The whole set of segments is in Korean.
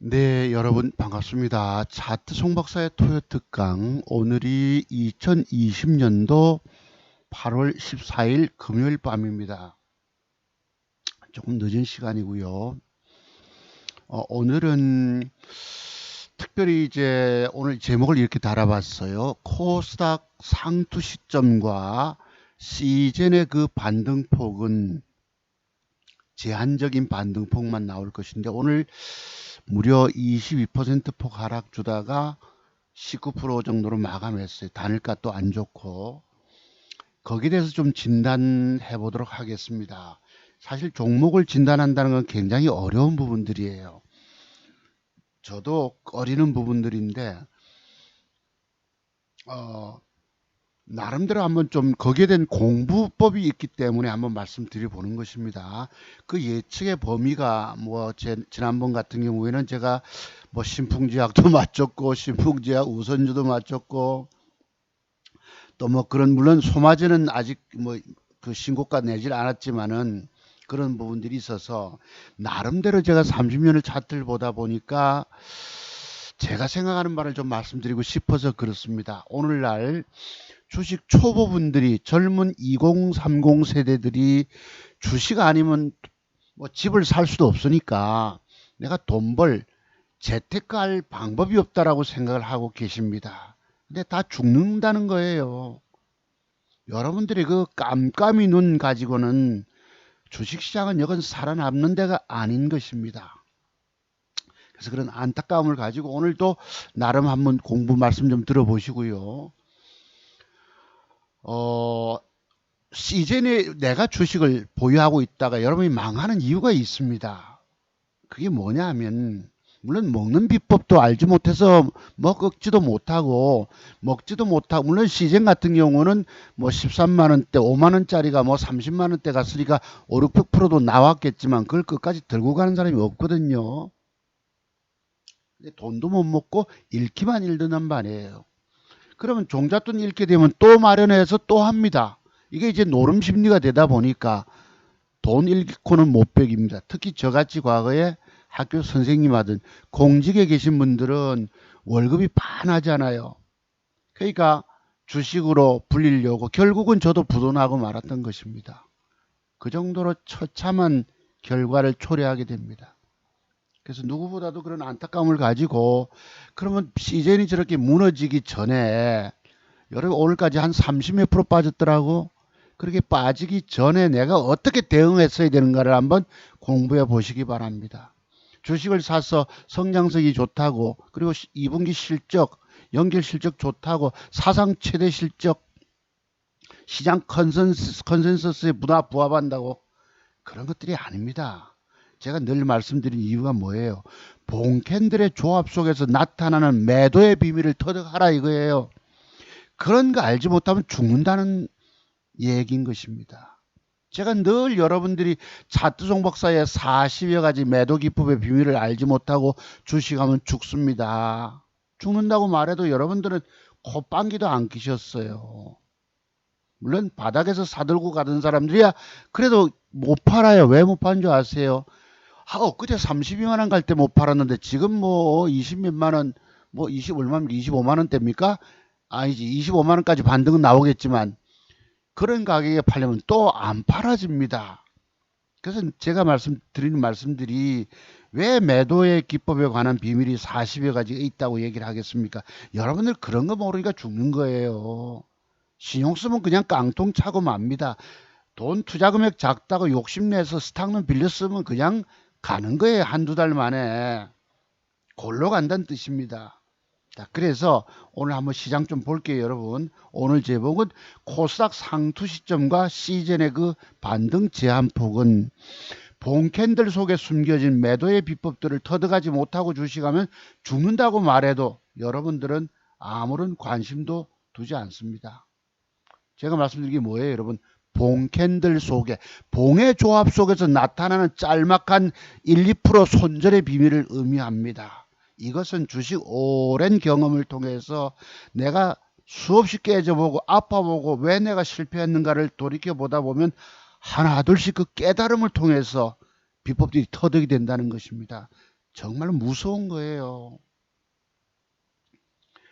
네, 여러분 반갑습니다. 차트 송박사의 토요 특강. 오늘이 2020년도 8월 14일 금요일 밤입니다. 조금 늦은 시간이고요. 오늘은 특별히 이제 오늘 제목을 이렇게 달아봤어요. 코스닥 상투 시점과 시즌의 그 반등폭은 제한적인 반등폭만 나올 것인데, 오늘 무려 22%폭 하락 주다가 19% 정도로 마감했어요. 단일가 또 안 좋고. 거기에 대해서 좀 진단해 보도록 하겠습니다. 사실 종목을 진단한다는 건 굉장히 어려운 부분들이에요. 저도 꺼리는 부분들인데 나름대로 한번 좀 거기에 대한 공부법이 있기 때문에 한번 말씀드려 보는 것입니다. 그 예측의 범위가 뭐 지난번 같은 경우에는 제가 뭐 신풍제약도 맞췄고 신풍제약 우선주도 맞췄고 또 뭐 그런, 물론 소마제는 아직 뭐 그 신고가 내질 않았지만은 그런 부분들이 있어서 나름대로 제가 30년을 차트를 보다 보니까 제가 생각하는 바를 좀 말씀드리고 싶어서 그렇습니다. 오늘날 주식 초보분들이, 젊은 2030 세대들이 주식 아니면 뭐 집을 살 수도 없으니까 내가 돈 벌, 재테크할 방법이 없다라고 생각을 하고 계십니다. 근데 다 죽는다는 거예요. 여러분들이 그 깜깜이 눈 가지고는 주식시장은 여건 살아남는 데가 아닌 것입니다. 그래서 그런 안타까움을 가지고 오늘도 나름 한번 공부 말씀 좀 들어보시고요. 시즌에 내가 주식을 보유하고 있다가 여러분이 망하는 이유가 있습니다. 그게 뭐냐 하면, 물론 먹는 비법도 알지 못해서 먹지도 못하고 물론 시즌 같은 경우는 뭐 13만 원대 5만 원짜리가 뭐 30만 원대 갔으니까 5, 600%도 나왔겠지만 그걸 끝까지 들고 가는 사람이 없거든요. 돈도 못 먹고 잃기만 잃는 말이에요. 그러면 종잣돈 잃게 되면 또 마련해서 또 합니다. 이게 이제 노름 심리가 되다 보니까 돈 잃고는 못 배깁니다. 특히 저같이 과거에 학교 선생님 하던 공직에 계신 분들은 월급이 반하잖아요. 그러니까 주식으로 불리려고 결국은 저도 부도나고 말았던 것입니다. 그 정도로 처참한 결과를 초래하게 됩니다. 그래서 누구보다도 그런 안타까움을 가지고, 그러면 시즌이 저렇게 무너지기 전에, 여러분 오늘까지 한 30몇 프로 빠졌더라고. 그렇게 빠지기 전에 내가 어떻게 대응했어야 되는가를 한번 공부해 보시기 바랍니다. 주식을 사서 성장성이 좋다고, 그리고 2분기 실적, 연결 실적 좋다고, 사상 최대 실적, 시장 컨센서스에 부합한다고, 그런 것들이 아닙니다. 제가 늘 말씀드린 이유가 뭐예요? 봉캔들의 조합 속에서 나타나는 매도의 비밀을 터득하라 이거예요. 그런 거 알지 못하면 죽는다는 얘기인 것입니다. 제가 늘 여러분들이 차트송 박사의 40여 가지 매도 기법의 비밀을 알지 못하고 주식하면 죽습니다. 죽는다고 말해도 여러분들은 콧방귀도 안 끼셨어요. 물론 바닥에서 사들고 가던 사람들이야 그래도 못 팔아요. 왜 못 파는 줄 아세요? 엊그제 32만 원 갈 때 못 팔았는데 지금 뭐 20몇만 원, 뭐 20 얼마면 25만 원대입니까? 아니지, 25만 원까지 반등은 나오겠지만 그런 가격에 팔려면 또 안 팔아집니다. 그래서 제가 말씀드리는 말씀들이, 왜 매도의 기법에 관한 비밀이 40여 가지가 있다고 얘기를 하겠습니까? 여러분들 그런 거 모르니까 죽는 거예요. 신용 쓰면 그냥 깡통 차고 맙니다. 돈 투자 금액 작다고 욕심내서 스탁론 빌려 쓰면 그냥 가는 거예요. 한두 달 만에. 골로 간다는 뜻입니다. 자, 그래서 오늘 한번 시장 좀 볼게요, 여러분. 오늘 제목은 코스닥 상투 시점과 시즌의 그 반등 제한폭은, 봉캔들 속에 숨겨진 매도의 비법들을 터득하지 못하고 주식하면 죽는다고 말해도 여러분들은 아무런 관심도 두지 않습니다. 제가 말씀드린 게 뭐예요, 여러분? 봉캔들 속에, 봉의 조합 속에서 나타나는 짤막한 1, 2% 손절의 비밀을 의미합니다. 이것은 주식 오랜 경험을 통해서 내가 수없이 깨져보고 아파보고 왜 내가 실패했는가를 돌이켜보다 보면 하나 둘씩 그 깨달음을 통해서 비법들이 터득이 된다는 것입니다. 정말 무서운 거예요.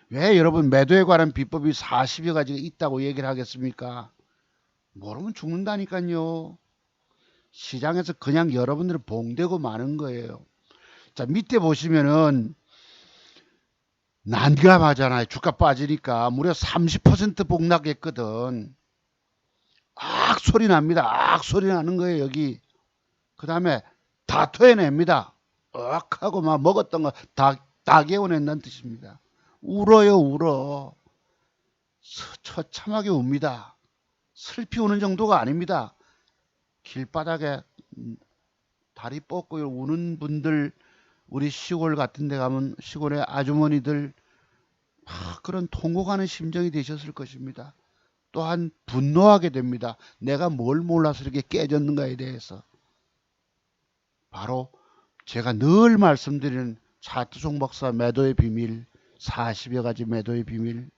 왜 여러분 매도에 관한 비법이 40여 가지가 있다고 얘기를 하겠습니까? 모르면 죽는다니까요. 시장에서 그냥 여러분들은 봉되고 마는 거예요. 자, 밑에 보시면은 난감하잖아요. 주가 빠지니까 무려 30% 폭락했거든. 악 소리 납니다. 악 소리 나는 거예요, 여기. 그 다음에 다 토해냅니다. 악 하고 막 먹었던 거 다 개워낸다는 뜻입니다. 울어요, 울어. 처참하게 웁니다. 슬피 우는 정도가 아닙니다. 길바닥에 다리 뻗고 우는 분들, 우리 시골 같은 데 가면 시골의 아주머니들 그런 통곡하는 심정이 되셨을 것입니다. 또한 분노하게 됩니다. 내가 뭘 몰라서 이렇게 깨졌는가에 대해서. 바로 제가 늘 말씀드리는 차트송 박사 매도의 비밀, 40여 가지 매도의 비밀,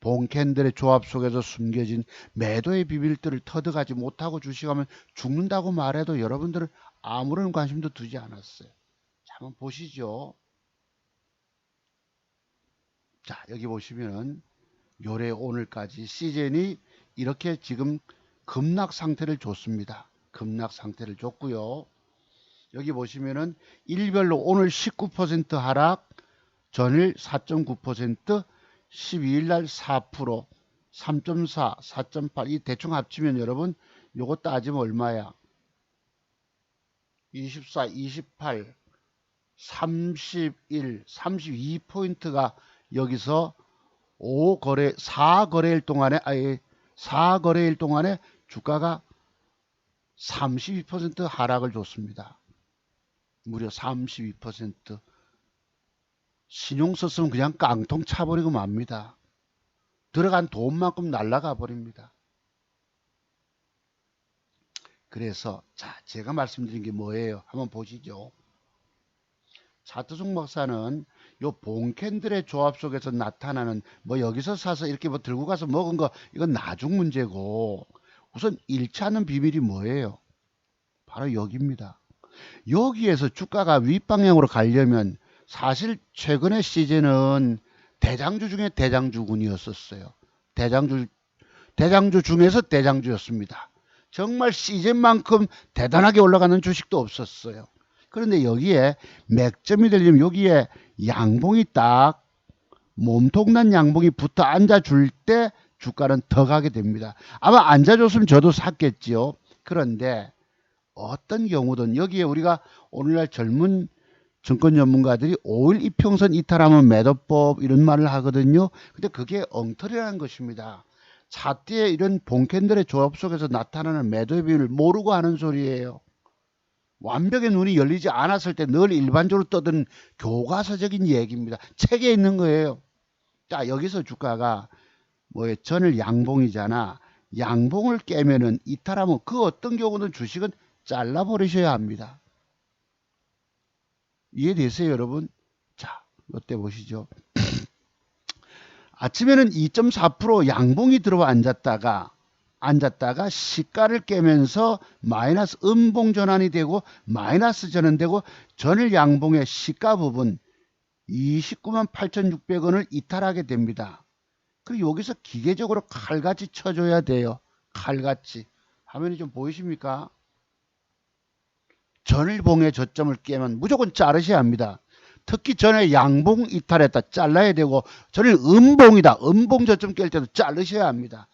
본캔들의 조합 속에서 숨겨진 매도의 비밀들을 터득하지 못하고 주식하면 죽는다고 말해도 여러분들은 아무런 관심도 두지 않았어요. 자, 한번 보시죠. 자, 여기 보시면은 요래 오늘까지 시즌이 이렇게 지금 급락 상태를 줬습니다. 급락 상태를 줬고요. 여기 보시면은 일별로 오늘 19% 하락, 전일 4.9%, 12일 날 4%, 3.4, 4.8, 이 대충 합치면 여러분 요거 따지면 얼마야? 24, 28, 31, 32포인트가 여기서 4거래일 동안에, 4거래일 동안에 주가가 32% 하락을 줬습니다. 무려 32%. 신용 썼으면 그냥 깡통 차버리고 맙니다. 들어간 돈만큼 날아가 버립니다. 그래서 자, 제가 말씀드린 게 뭐예요? 한번 보시죠. 차트송 박사는 요 본캔들의 조합 속에서 나타나는 뭐 여기서 사서 이렇게 뭐 들고 가서 먹은 거 이건 나중 문제고, 우선 잃지 않는 비밀이 뭐예요? 바로 여기입니다. 여기에서 주가가 윗방향으로 가려면 사실 최근의 시즌은 대장주 중에 대장주군이었었어요. 대장주 중에서 대장주였습니다. 정말 시즌만큼 대단하게 올라가는 주식도 없었어요. 그런데 여기에 맥점이 되려면 여기에 양봉이 딱 몸통난 양봉이 붙어 앉아줄 때 주가는 더 가게 됩니다. 아마 앉아줬으면 저도 샀겠지요. 그런데 어떤 경우든 여기에 우리가 오늘날 젊은 증권 전문가들이 5일 이평선 이탈하면 매도법 이런 말을 하거든요. 근데 그게 엉터리라는 것입니다. 차트에 이런 본캔들의 조합 속에서 나타나는 매도의 비율을 모르고 하는 소리예요. 완벽의 눈이 열리지 않았을 때 늘 일반적으로 떠드는 교과서적인 얘기입니다. 책에 있는 거예요. 자, 여기서 주가가 뭐에 전일 양봉이잖아. 양봉을 깨면은 이탈하면 그 어떤 경우는 주식은 잘라버리셔야 합니다. 이해되세요, 여러분? 자, 이때 보시죠. 아침에는 2.4% 양봉이 들어와 앉았다가 시가를 깨면서 마이너스 음봉 전환이 되고 마이너스 전환되고 전일 양봉의 시가 부분 29만 8,600원을 이탈하게 됩니다. 그리고 여기서 기계적으로 칼같이 쳐줘야 돼요. 칼같이. 화면이 좀 보이십니까? 전일봉의 저점을 깨면 무조건 자르셔야 합니다. 특히 전에 양봉 이탈했다 잘라야 되고, 전일 음봉이다 음봉 저점 깰 때도 자르셔야 합니다.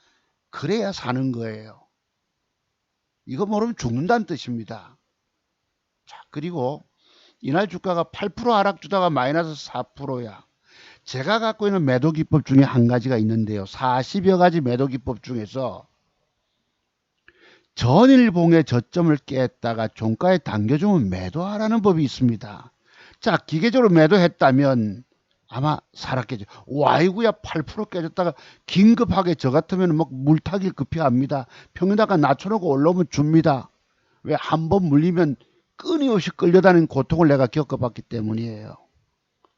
그래야 사는 거예요. 이거 모르면 죽는다는 뜻입니다. 자, 그리고 이날 주가가 8% 하락 주다가 마이너스 4%야. 제가 갖고 있는 매도 기법 중에 한 가지가 있는데요. 40여 가지 매도 기법 중에서 전일봉의 저점을 깼다가 종가에 당겨주면 매도하라는 법이 있습니다. 자, 기계적으로 매도했다면 아마 살았겠죠. 와이구야 8% 깨졌다가 긴급하게 저 같으면 막 물타기를 급히 합니다. 평균다가 낮춰놓고 올라오면 줍니다. 왜 한 번 물리면 끊임없이 끌려다니는 고통을 내가 겪어봤기 때문이에요.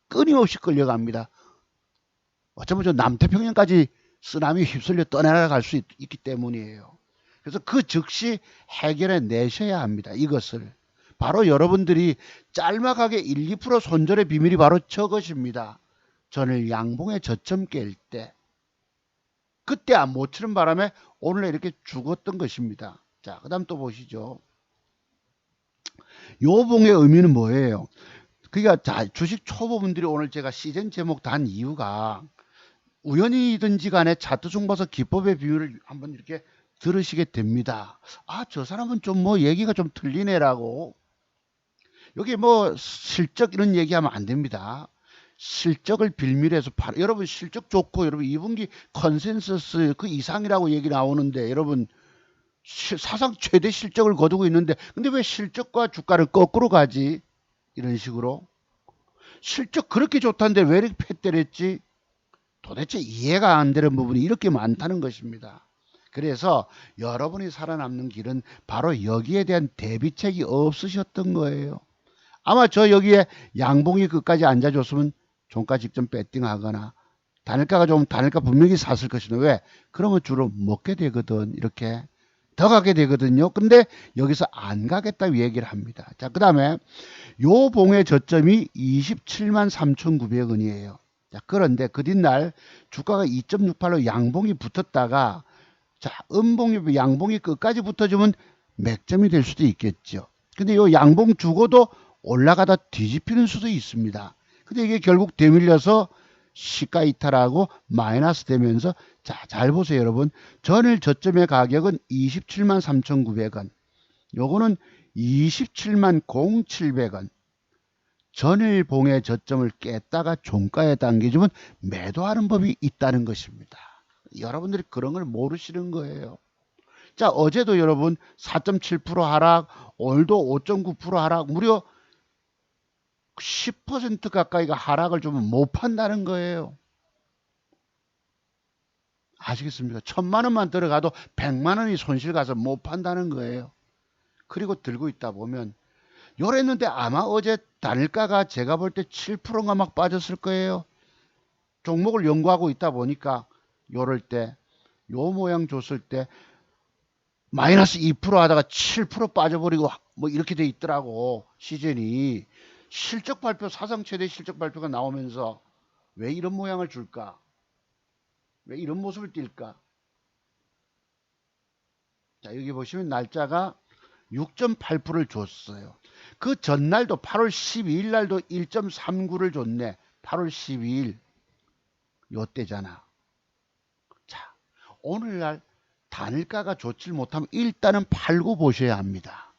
끊임없이 끌려갑니다. 어쩌면 저 남태평양까지 쓰나미 휩쓸려 떠나갈 수 있기 때문이에요. 그래서 그 즉시 해결해 내셔야 합니다. 이것을. 바로 여러분들이 짤막하게 1, 2% 손절의 비밀이 바로 저것입니다. 전일 양봉에 저점 깰 때 그때 안 못 치는 바람에 오늘 이렇게 죽었던 것입니다. 자, 그 다음 또 보시죠. 요 봉의 의미는 뭐예요? 그러니까 자, 주식 초보분들이 오늘 제가 시즌 제목 단 이유가 우연히든지 간에 차트 종봐서 기법의 비밀을 한번 이렇게 들으시게 됩니다. 아, 저 사람은 좀 뭐 얘기가 좀 틀리네라고. 여기 뭐 실적 이런 얘기하면 안 됩니다. 실적을 빌미해서 여러분 실적 좋고 여러분 2분기 컨센서스 그 이상이라고 얘기 나오는데 여러분 사상 최대 실적을 거두고 있는데 근데 왜 실적과 주가를 거꾸로 가지? 이런 식으로 실적 그렇게 좋다는데 왜 이렇게 패때렸지? 도대체 이해가 안 되는 부분이 이렇게 많다는 것입니다. 그래서 여러분이 살아남는 길은 바로 여기에 대한 대비책이 없으셨던 거예요. 아마 저 여기에 양봉이 끝까지 앉아줬으면 종가 직전 배팅하거나 단일가 분명히 샀을 것이다. 왜? 그러면 주로 먹게 되거든. 이렇게 더 가게 되거든요. 근데 여기서 안 가겠다고 얘기를 합니다. 자, 그 다음에 요 봉의 저점이 27만 3,900원이에요. 자, 그런데 그 뒷날 주가가 2.68로 양봉이 붙었다가 자, 음봉이 양봉이 끝까지 붙어주면 맥점이 될 수도 있겠죠. 근데 요 양봉 주고도 올라가다 뒤집히는 수도 있습니다. 근데 이게 결국 되밀려서 시가 이탈하고 마이너스 되면서 자, 잘 보세요, 여러분. 전일 저점의 가격은 27만 3,900원. 요거는 27만 0,700원. 전일 봉의 저점을 깼다가 종가에 당겨주면 매도하는 법이 있다는 것입니다. 여러분들이 그런 걸 모르시는 거예요. 자, 어제도 여러분 4.7% 하락, 오늘도 5.9% 하락, 무려 10% 가까이가 하락을 주면 못 판다는 거예요. 아시겠습니까? 1,000만 원만 들어가도 100만 원이 손실 가서 못 판다는 거예요. 그리고 들고 있다 보면 요랬는데 아마 어제 단일가가 제가 볼 때 7%가 막 빠졌을 거예요. 종목을 연구하고 있다 보니까 요럴 때 요 모양 줬을 때 마이너스 2% 하다가 7% 빠져버리고 뭐 이렇게 돼 있더라고. 시즌이 실적 발표 사상 최대 실적 발표가 나오면서 왜 이런 모양을 줄까? 왜 이런 모습을 띌까? 자, 여기 보시면 날짜가 6.8%를 줬어요. 그 전날도 8월 12일 날도 1.39를 줬네. 8월 12일 요때잖아. 자, 오늘날 단일가가 좋질 못하면 일단은 팔고 보셔야 합니다.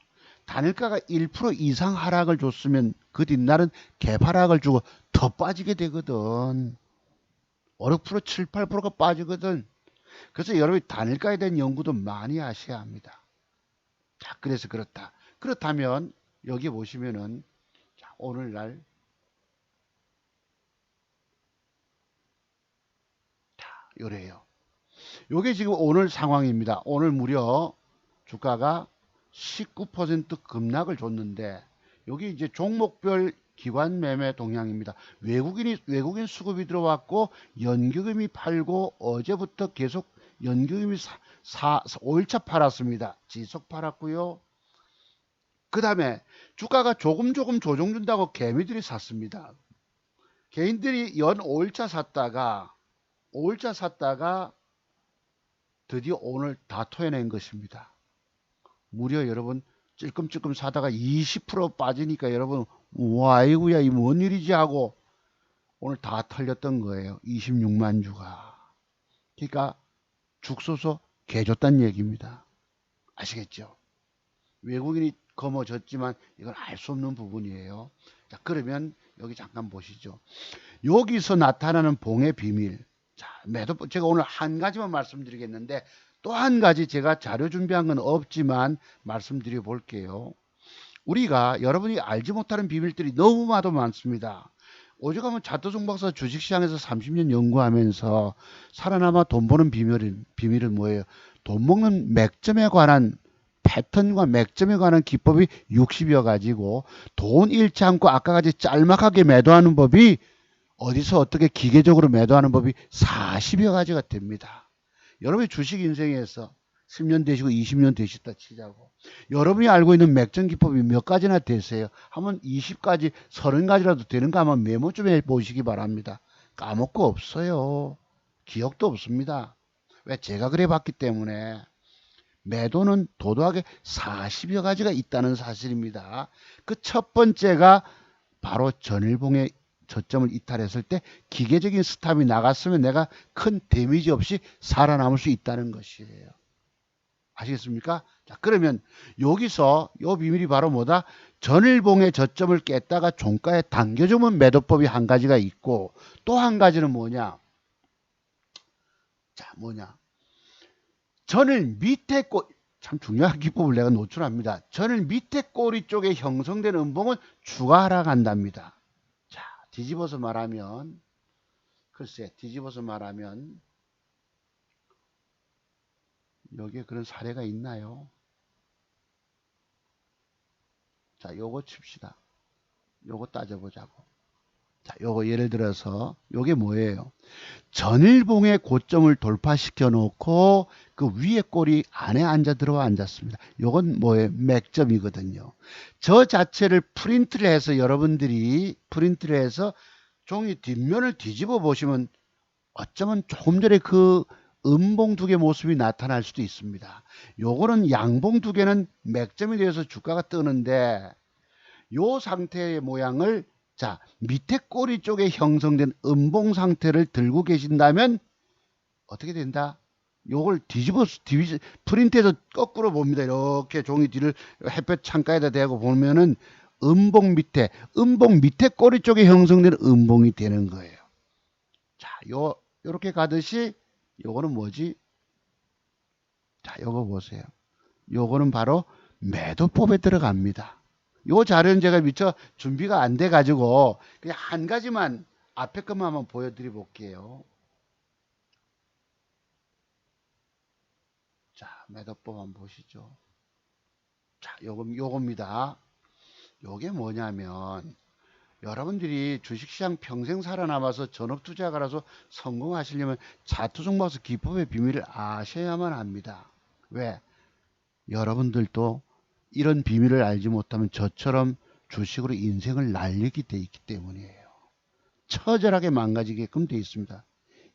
단일가가 1% 이상 하락을 줬으면 그 뒷날은 개파락을 주고 더 빠지게 되거든. 5, 6%, 7, 8%가 빠지거든. 그래서 여러분이 단일가에 대한 연구도 많이 하셔야 합니다. 자, 그래서 그렇다. 그렇다면 여기 보시면은 자, 오늘날 자, 요래요. 요게 지금 오늘 상황입니다. 오늘 무려 주가가 19% 급락을 줬는데 여기 이제 종목별 기관 매매 동향입니다. 외국인 수급이 들어왔고 연기금이 팔고 어제부터 계속 연기금이 5일차 팔았습니다. 지속 팔았고요. 그 다음에 주가가 조금 조정준다고 개미들이 샀습니다. 개인들이 연 5일차 샀다가 드디어 오늘 다 토해낸 것입니다. 무려 여러분 찔끔찔끔 사다가 20% 빠지니까 여러분 와 아이고야 이 뭔 일이지 하고 오늘 다 털렸던 거예요. 26만 주가. 그러니까 죽소서 개줬단 얘기입니다. 아시겠죠? 외국인이 거머졌지만 이건 알 수 없는 부분이에요. 자, 그러면 여기 잠깐 보시죠. 여기서 나타나는 봉의 비밀. 자, 매도 제가 오늘 한 가지만 말씀드리겠는데 또 한 가지 제가 자료 준비한 건 없지만 말씀드려 볼게요. 우리가 여러분이 알지 못하는 비밀들이 너무나도 많습니다. 오죽하면 차트송 박사 주식시장에서 30년 연구하면서 살아남아 돈 버는 비밀은 뭐예요? 돈 먹는 맥점에 관한 패턴과 맥점에 관한 기법이 60여 가지고 돈 잃지 않고 아까 같이 짤막하게 매도하는 법이 어디서 어떻게 기계적으로 매도하는 법이 40여 가지가 됩니다. 여러분의 주식 인생에서 10년 되시고 20년 되셨다 치자고. 여러분이 알고 있는 맥점 기법이 몇 가지나 되세요? 한번 20가지, 30가지라도 되는가 한번 메모 좀 해보시기 바랍니다. 까먹고 없어요. 기억도 없습니다. 왜? 제가 그래 봤기 때문에. 매도는 도도하게 40여 가지가 있다는 사실입니다. 그 첫 번째가 바로 전일봉의 저점을 이탈했을 때 기계적인 스탑이 나갔으면 내가 큰 데미지 없이 살아남을 수 있다는 것이에요. 아시겠습니까? 자, 그러면 여기서 요 비밀이 바로 뭐다? 전일봉의 저점을 깼다가 종가에 당겨주면 매도법이 한 가지가 있고, 또 한 가지는 뭐냐? 자, 뭐냐? 전일 밑에 참 중요한 기법을 내가 노출합니다. 전일 밑에 꼬리 쪽에 형성된 음봉은 추가 하락한답니다. 자, 뒤집어서 말하면, 글쎄, 뒤집어서 말하면, 여기에 그런 사례가 있나요? 자, 요거 칩시다. 요거 따져보자고. 자, 요거 예를 들어서, 요게 뭐예요? 전일봉의 고점을 돌파시켜 놓고 그 위에 꼬리 안에 앉아 들어와 앉았습니다. 요건 뭐예요? 맥점이거든요. 저 자체를 프린트를 해서 여러분들이 프린트를 해서 종이 뒷면을 뒤집어 보시면 어쩌면 조금 전에 그 음봉 두 개 모습이 나타날 수도 있습니다. 요거는 양봉 두 개는 맥점이 되어서 주가가 뜨는데 요 상태의 모양을 자 밑에 꼬리 쪽에 형성된 음봉 상태를 들고 계신다면 어떻게 된다? 요걸 프린트해서 거꾸로 봅니다. 이렇게 종이 뒤를 햇볕 창가에다 대고 보면은 음봉 밑에 꼬리 쪽에 형성된 음봉이 되는 거예요. 자, 요렇게 가듯이 요거는 뭐지? 자, 요거 보세요. 요거는 바로 매도법에 들어갑니다. 요 자료는 제가 미처 준비가 안 돼 가지고 그냥 한 가지만 앞에 것만 한번 보여드려 볼게요. 자, 매도법 한번 보시죠. 자, 요겁니다. 요게 뭐냐면 여러분들이 주식시장 평생 살아남아서 전업투자가라서 성공하시려면 자투정보수 기법의 비밀을 아셔야만 합니다. 왜? 여러분들도 이런 비밀을 알지 못하면 저처럼 주식으로 인생을 날리게 돼 있기 때문이에요. 처절하게 망가지게끔 돼 있습니다.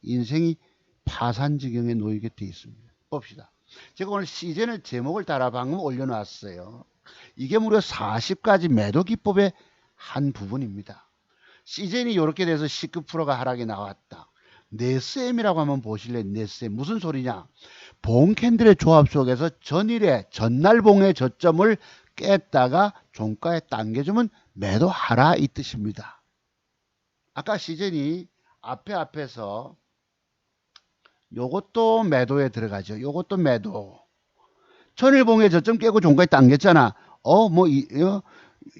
인생이 파산지경에 놓이게 돼 있습니다. 봅시다. 제가 오늘 시즌을 제목을 따라 방금 올려놨어요. 이게 무려 40가지 매도 기법의 한 부분입니다. 시즌이 이렇게 돼서 19%가 하락이 나왔다. 네스엠이라고 한번 보실래요? 네스엠 무슨 소리냐? 봉 캔들의 조합 속에서 전날 봉의 저점을 깼다가 종가에 당겨주면 매도하라 이 뜻입니다. 아까 시즌이 앞에서 요것도 매도에 들어가죠. 요것도 매도. 전일봉의 저점 깨고 종가에 당겼잖아.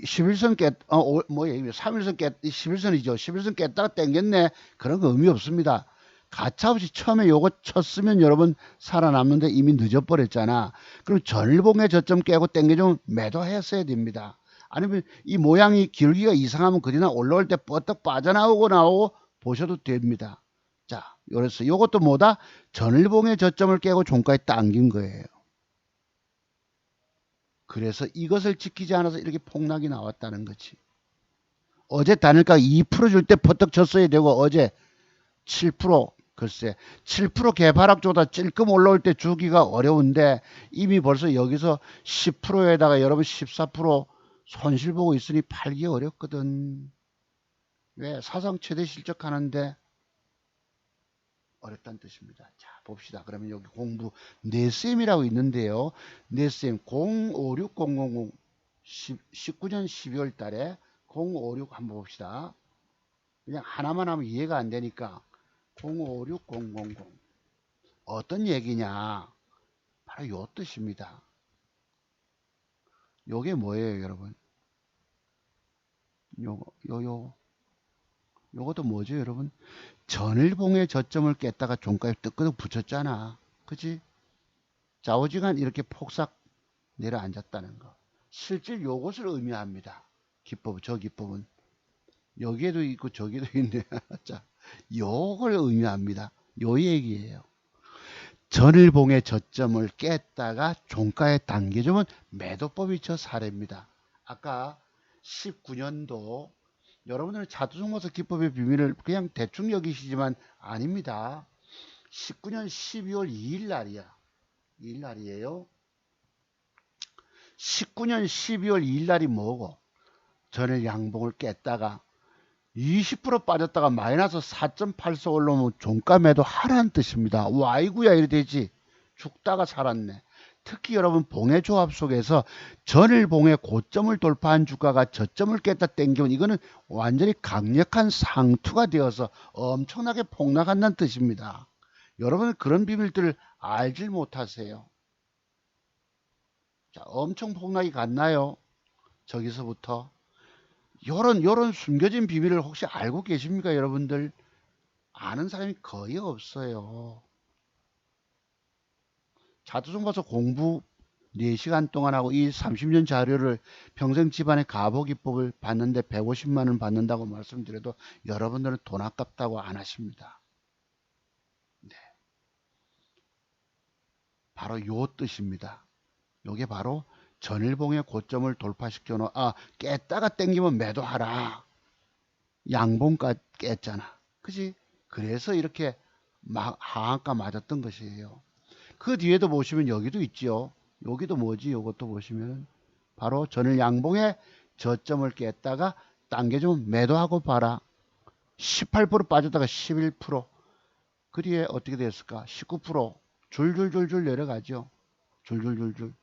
11선 3일선 11선이죠. 11선 깼다가 땡겼네. 그런 거 의미 없습니다. 가차없이 처음에 요거 쳤으면 여러분 살아남는데 이미 늦어버렸잖아. 그럼 전일봉의 저점 깨고 땡겨주면 매도했어야 됩니다. 아니면 이 모양이 기울기가 이상하면 그리나 올라올 때 뻗떡 빠져나오고 보셔도 됩니다. 자, 그래서 요것도 뭐다? 전일봉의 저점을 깨고 종가에 당긴 거예요. 그래서 이것을 지키지 않아서 이렇게 폭락이 나왔다는 거지. 어제 단일가 2% 줄 때 퍼뜩 쳤어야 되고 어제 7% 글쎄 7% 개발학조보다 찔끔 올라올 때 주기가 어려운데 이미 벌써 여기서 10%에다가 여러분 14% 손실 보고 있으니 팔기 어렵거든. 왜? 사상 최대 실적 하는데 어렵다는 뜻입니다. 자, 봅시다. 그러면 여기 공부 네쌤이라고 있는데요. 네쌤 056000 19년 12월 달에 056 한번 봅시다. 그냥 하나만 하면 이해가 안 되니까 056000 어떤 얘기냐? 바로 요 뜻입니다. 요게 뭐예요, 여러분? 요것도 뭐죠, 여러분? 전일봉의 저점을 깼다가 종가에 뜨끄덕 붙였잖아. 그치? 좌우지간 이렇게 폭삭 내려앉았다는 거. 실질 요것을 의미합니다. 저 기법은. 여기에도 있고 저기에도 있네. 자, 요걸 의미합니다. 요 얘기예요. 전일봉의 저점을 깼다가 종가에 당겨주면 매도법이 저 사례입니다. 아까 19년도 여러분들은 차트종목에서 기법의 비밀을 그냥 대충 여기시지만 아닙니다. 19년 12월 2일 날이야. 2일 날이에요. 19년 12월 2일 날이 뭐고? 전일 양봉을 깼다가 20% 빠졌다가 마이너스 4.84 올라오면 종가 매도 하라는 뜻입니다. 와, 아이구야 이래 되지. 죽다가 살았네. 특히 여러분 봉의 조합 속에서 전일 봉의 고점을 돌파한 주가가 저점을 깼다 땡기면 이거는 완전히 강력한 상투가 되어서 엄청나게 폭락한다는 뜻입니다. 여러분은 그런 비밀들을 알질 못하세요. 자, 엄청 폭락이 갔나요? 저기서부터. 요런 숨겨진 비밀을 혹시 알고 계십니까, 여러분들? 아는 사람이 거의 없어요. 차트종 봐서 공부 4시간 동안 하고 이 30년 자료를 평생 집안의 가보기법을 받는데 150만 원 받는다고 말씀드려도 여러분들은 돈 아깝다고 안 하십니다. 네. 바로 요 뜻입니다. 요게 바로 전일봉의 고점을 돌파시켜 놓 깼다가 땡기면 매도하라. 양봉가 깼잖아. 그지? 그래서 이렇게 하한가 맞았던 것이에요. 그 뒤에도 보시면 여기도 있지요. 여기도 뭐지? 요것도 보시면 바로 전일 양봉의 저점을 깼다가 당겨주면 매도하고 봐라. 18% 빠졌다가 11%. 그 뒤에 어떻게 됐을까? 19% 줄줄줄줄 내려가죠. 줄줄줄줄.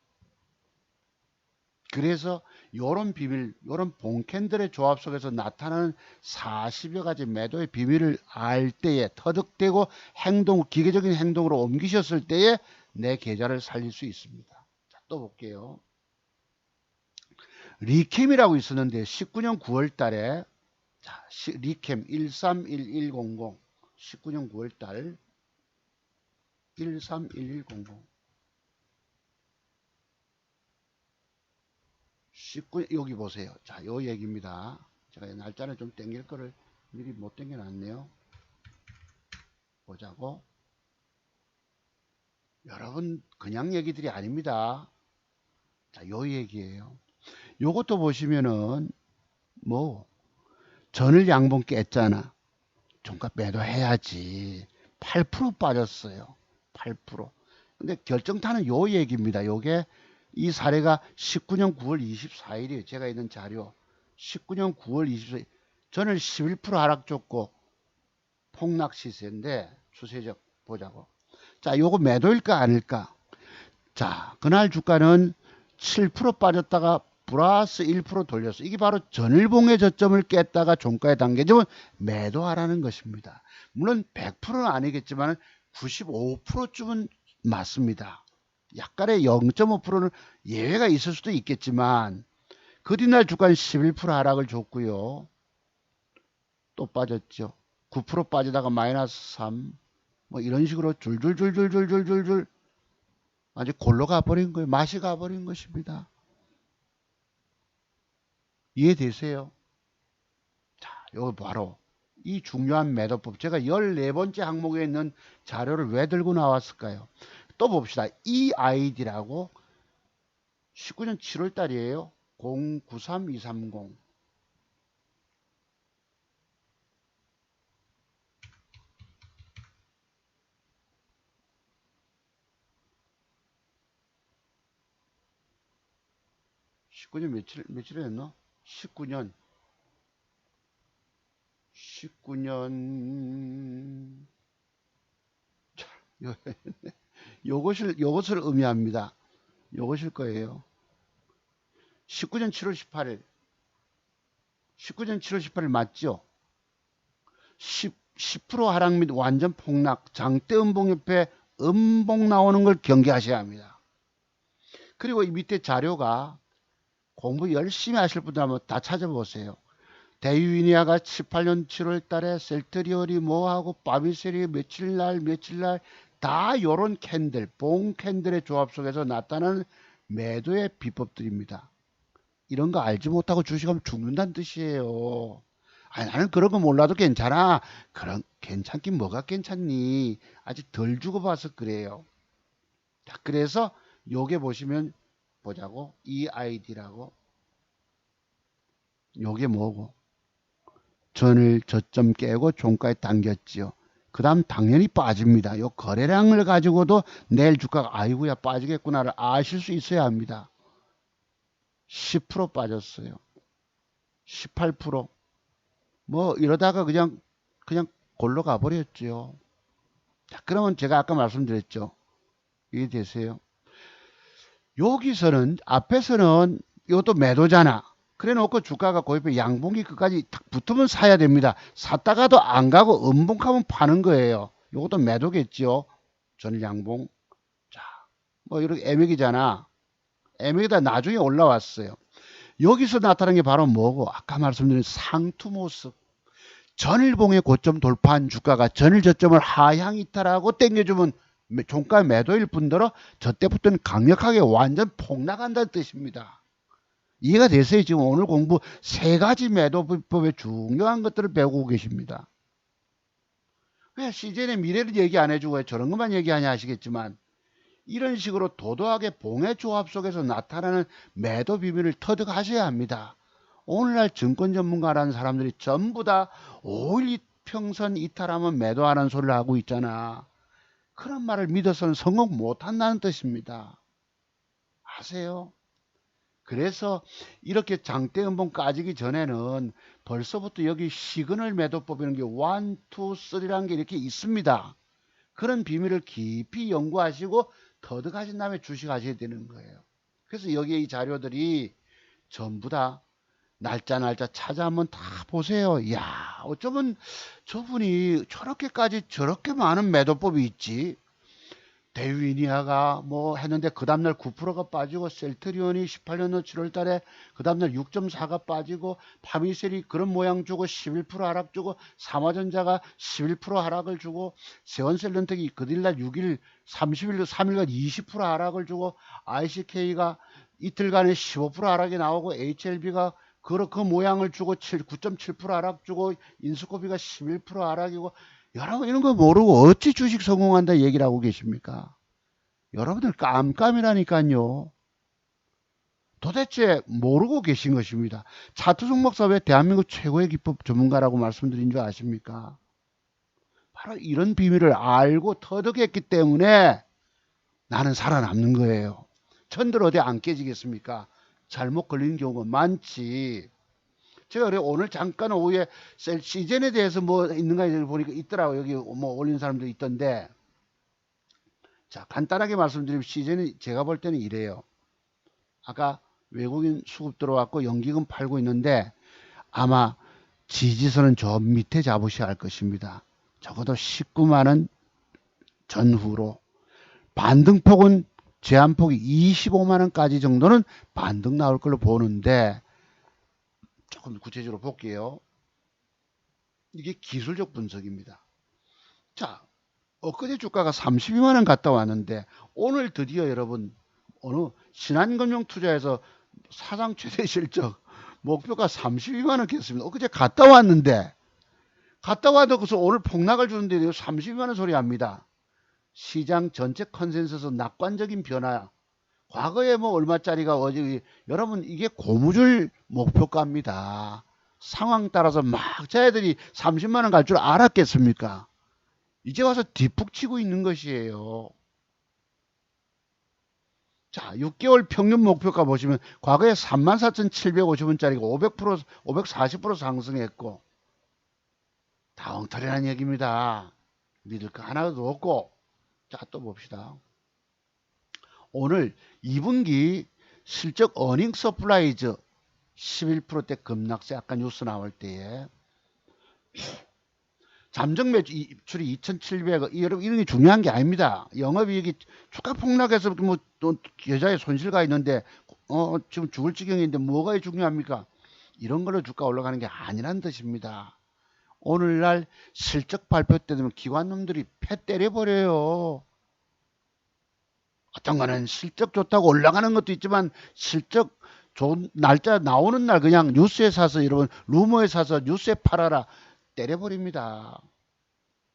그래서 요런 비밀, 요런 봉캔들의 조합 속에서 나타나는 40여 가지 매도의 비밀을 알 때에 터득되고 기계적인 행동으로 옮기셨을 때에 내 계좌를 살릴 수 있습니다. 자, 또 볼게요. 리캠이라고 있었는데 19년 9월 달에 자, 리캠 131100 19년 9월 달 131100 여기 보세요. 자, 요 얘기입니다. 제가 날짜를 좀 땡길 거를 미리 못 땡겨 놨네요. 보자고. 여러분, 그냥 얘기들이 아닙니다. 자, 요 얘기예요. 요것도 보시면은, 전일 양봉 깼잖아. 종가 매도해야지. 8% 빠졌어요. 8%. 근데 결정타는 요 얘기입니다. 요게 이 사례가 19년 9월 24일이에요. 제가 있는 자료. 19년 9월 24일. 전일 11% 하락 줬고 폭락 시세인데 추세적 보자고. 자, 요거 매도일까 아닐까? 자, 그날 주가는 7% 빠졌다가 플러스 1% 돌렸어. 이게 바로 전일봉의 저점을 깼다가 종가에 당겨지면 매도하라는 것입니다. 물론 100%는 아니겠지만 95%쯤은 맞습니다. 약간의 0.5%는 예외가 있을 수도 있겠지만 그 뒤날 주가는 11% 하락을 줬고요. 또 빠졌죠. 9% 빠지다가 마이너스 3. 뭐 이런 식으로 줄줄줄줄줄줄줄줄 아주 골로 가버린 거예요. 맛이 가버린 것입니다. 이해되세요? 자, 이거 바로 이 중요한 매도법. 제가 14번째 항목에 있는 자료를 왜 들고 나왔을까요? 또 봅시다. 이 아이디라고 19년 7월 달이에요. 093230. 며칠에 했나? 19년 19년 요것을 의미합니다. 요것일 거예요. 19년 7월 18일 19년 7월 18일 맞죠? 10% 하락 및 완전 폭락, 장대 음봉 옆에 음봉 나오는 걸 경계하셔야 합니다. 그리고 이 밑에 자료가 공부 열심히 하실 분들 한번 다 찾아보세요. 대유이니아가 18년 7월 달에 셀트리올이 뭐하고 바비셀이 며칠 날 다 요런 캔들, 봉 캔들의 조합 속에서 나타나는 매도의 비법들입니다. 이런 거 알지 못하고 주식하면 죽는다는 뜻이에요. 아니, 나는 그런 거 몰라도 괜찮아. 그런 괜찮긴 뭐가 괜찮니? 아직 덜 죽어봐서 그래요. 자, 그래서 요게 보시면 보자고. EID라고. 요게 뭐고? 전을 저점 깨고 종가에 당겼지요. 그 다음 당연히 빠집니다. 요 거래량을 가지고도 내일 주가가 아이고야 빠지겠구나를 아실 수 있어야 합니다. 10% 빠졌어요. 18%. 뭐 이러다가 그냥 골로 가버렸죠. 자, 그러면 제가 아까 말씀드렸죠. 이해되세요? 여기서는 앞에서는 이것도 매도잖아. 그래 놓고 주가가 고입해 양봉이 끝까지 딱 붙으면 사야 됩니다. 샀다가도 안 가고 음봉하면 파는 거예요. 이것도 매도겠죠. 전 양봉. 자, 뭐 이렇게 애매기잖아. 애매기다 나중에 올라왔어요. 여기서 나타난 게 바로 뭐고? 아까 말씀드린 상투 모습. 전일봉의 고점 돌파한 주가가 전일 저점을 하향 이탈하고 땡겨주면 종가 매도일 뿐더러 저 때부터는 강력하게 완전 폭락한다는 뜻입니다. 이해가 되세요? 지금 오늘 공부 세 가지 매도 비법의 중요한 것들을 배우고 계십니다. 왜 CJ의 미래를 얘기 안 해주고 왜 저런 것만 얘기하냐 하시겠지만 이런 식으로 도도하게 봉의 조합 속에서 나타나는 매도 비밀을 터득하셔야 합니다. 오늘날 증권 전문가라는 사람들이 전부 다 5일 평선 이탈하면 매도하는 소리를 하고 있잖아. 그런 말을 믿어서는 성공 못한다는 뜻입니다. 아세요? 그래서 이렇게 장대음봉 까지기 전에는 벌써부터 여기 시그널 매도법이라는 게 1, 2, 3라는 게 이렇게 있습니다. 그런 비밀을 깊이 연구하시고 터득하신 다음에 주식하셔야 되는 거예요. 그래서 여기에 이 자료들이 전부 다 날짜 찾아 한번 다 보세요. 이야, 어쩌면 저분이 저렇게까지 저렇게 많은 매도법이 있지. 데위니아가 뭐 했는데 그 다음날 9%가 빠지고 셀트리온이 18년도 7월 달에 그 다음날 6.4가 빠지고 파미셀이 그런 모양 주고 11% 하락 주고 삼화전자가 11% 하락을 주고 세원셀런텍이 그딜날 6일 30일 3일간 20% 하락을 주고 ICK가 이틀간에 15% 하락이 나오고 HLB가 그 모양을 주고 9.7% 하락 주고 인스코비가 11% 하락이고 여러분 이런 거 모르고 어찌 주식 성공한다 얘기를 하고 계십니까? 여러분들 깜깜이라니까요. 도대체 모르고 계신 것입니다. 차트 종목사 왜 대한민국 최고의 기법 전문가라고 말씀드린 줄 아십니까? 바로 이런 비밀을 알고 터득했기 때문에 나는 살아남는 거예요. 천들 어디 안 깨지겠습니까? 잘못 걸리는 경우가 많지. 제가 그래 오늘 잠깐 오후에 시즌에 대해서 뭐 있는가 보니까 있더라고. 여기 뭐 올린 사람도 있던데. 자, 간단하게 말씀드리면 시즌이 제가 볼 때는 이래요. 아까 외국인 수급 들어왔고 연기금 팔고 있는데 아마 지지선은 저 밑에 잡으셔야 할 것입니다. 적어도 19만원 전후로 반등폭은 제한폭이 25만원까지 정도는 반등 나올 걸로 보는데 조금 구체적으로 볼게요. 이게 기술적 분석입니다. 자, 엊그제 주가가 32만원 갔다 왔는데 오늘 드디어 여러분 어느 신한금융투자에서 사상 최대 실적 목표가 32만원 겠습니다. 엊그제 갔다 왔는데 갔다 와도 그래서 오늘 폭락을 주는데 32만원 소리 합니다. 시장 전체 컨센서스 낙관적인 변화. 과거에 뭐 얼마짜리가 어제 여러분 이게 고무줄 목표가입니다. 상황 따라서 막 자애들이 30만원 갈 줄 알았겠습니까? 이제 와서 뒷북 치고 있는 것이에요. 자, 6개월 평균 목표가 보시면 과거에 34,750원짜리가 500%, 540% 상승했고 다 엉터리라는 얘기입니다. 믿을 거 하나도 없고. 자, 또 봅시다. 오늘 2분기 실적 어닝 서프라이즈 11%대 급락세 아까 뉴스 나올 때에 잠정 매출이 2,700억 여러분 이런 게 중요한 게 아닙니다. 영업이익이 주가 폭락해서 뭐 또 계좌에 손실가 있는데 지금 죽을 지경인데 뭐가 중요합니까? 이런 걸로 주가 올라가는 게 아니란 뜻입니다. 오늘날 실적 발표 때 되면 기관놈들이 패 때려버려요. 어떤 거는 실적 좋다고 올라가는 것도 있지만 실적 좋은 날짜 나오는 날 그냥 뉴스에 사서 여러분 루머에 사서 뉴스에 팔아라 때려버립니다.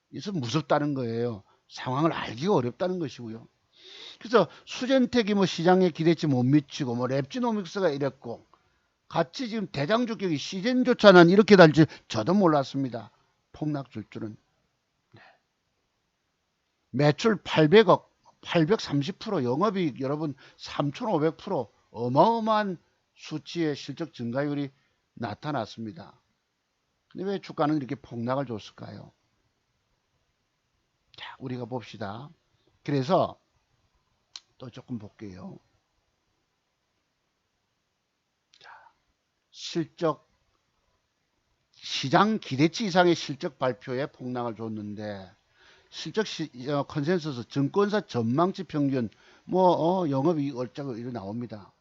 그래서 무섭다는 거예요. 상황을 알기가 어렵다는 것이고요. 그래서 수젠텍이 뭐 시장에 기대치 못 미치고 뭐 랩지노믹스가 이랬고 같이 지금 대장주격이 시젠조차는 이렇게 달 줄 저도 몰랐습니다. 폭락 줄 줄은. 매출 800억, 830%, 영업이익 여러분 3,500% 어마어마한 수치의 실적 증가율이 나타났습니다. 근데 왜 주가는 이렇게 폭락을 줬을까요? 자, 우리가 봅시다. 그래서 또 조금 볼게요. 자, 실적 시장 기대치 이상의 실적 발표에 폭락을 줬는데 실적 컨센서스 증권사 전망치 평균 영업이익 얼짜고 이렇게 나옵니다.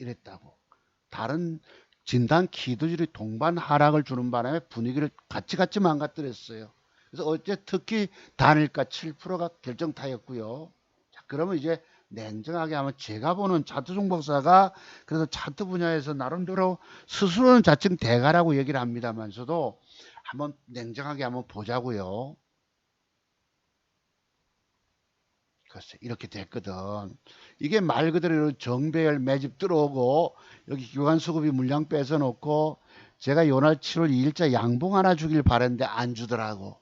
이랬다고. 다른 진단 키드들이 동반 하락을 주는 바람에 분위기를 같이 망가뜨렸어요. 그래서 어제 특히 단일가 7%가 결정타였고요. 자, 그러면 이제 냉정하게 하면 제가 보는 차트종 박사가 그래서 차트 분야에서 나름대로 스스로는 자칭 대가라고 얘기를 합니다만서도 한번 냉정하게 한번 보자고요. 글쎄, 이렇게 됐거든. 이게 말 그대로 정배열 매집 들어오고 여기 교환 수급이 물량 뺏어놓고 제가 요날 7월 2일자 양봉 하나 주길 바랬는데 안 주더라고.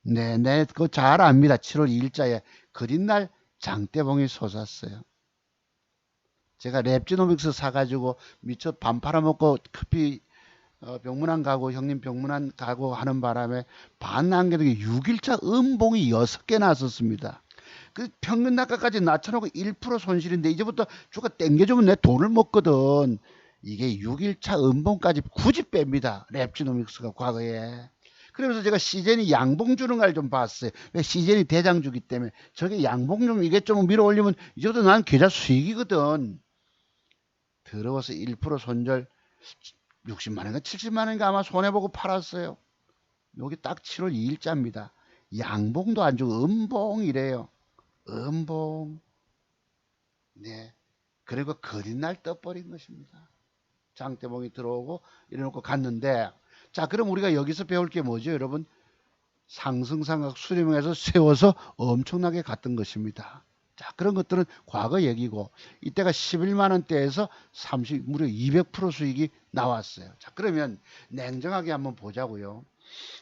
네, 그거 잘 압니다. 7월 2일자에 그린 날 장대봉이 솟았어요. 제가 랩지노믹스 사가지고 미처 밥 팔아먹고 커피 병문안 가고 형님 병문안 가고 하는 바람에 반 남겨두기 6일차 음봉이 6개 나섰습니다. 그 평균 단가까지 낮춰놓고 1% 손실인데 이제부터 주가 땡겨주면 내 돈을 먹거든. 이게 6일차 음봉까지 굳이 뺍니다. 랩지노믹스가 과거에. 그러면서 제가 시젠이 양봉 주는 걸 좀 봤어요. 시젠이 대장주기 때문에 저게 양봉 좀 이게 좀 밀어 올리면 이제부터 난 계좌 수익이거든. 들어와서 1% 손절 60만 원인가 70만 원인가 아마 손해보고 팔았어요. 여기 딱 7월 2일자입니다. 양봉도 안 주고 음봉이래요. 음봉. 네. 그리고 그린 날 떠버린 것입니다. 장대봉이 들어오고 이래놓고 갔는데 자 그럼 우리가 여기서 배울 게 뭐죠 여러분? 상승삼각 수렴에서 세워서 엄청나게 갔던 것입니다. 자 그런 것들은 과거 얘기고 이때가 11만 원대에서 무려 200% 수익이 나왔어요. 자 그러면 냉정하게 한번 보자고요.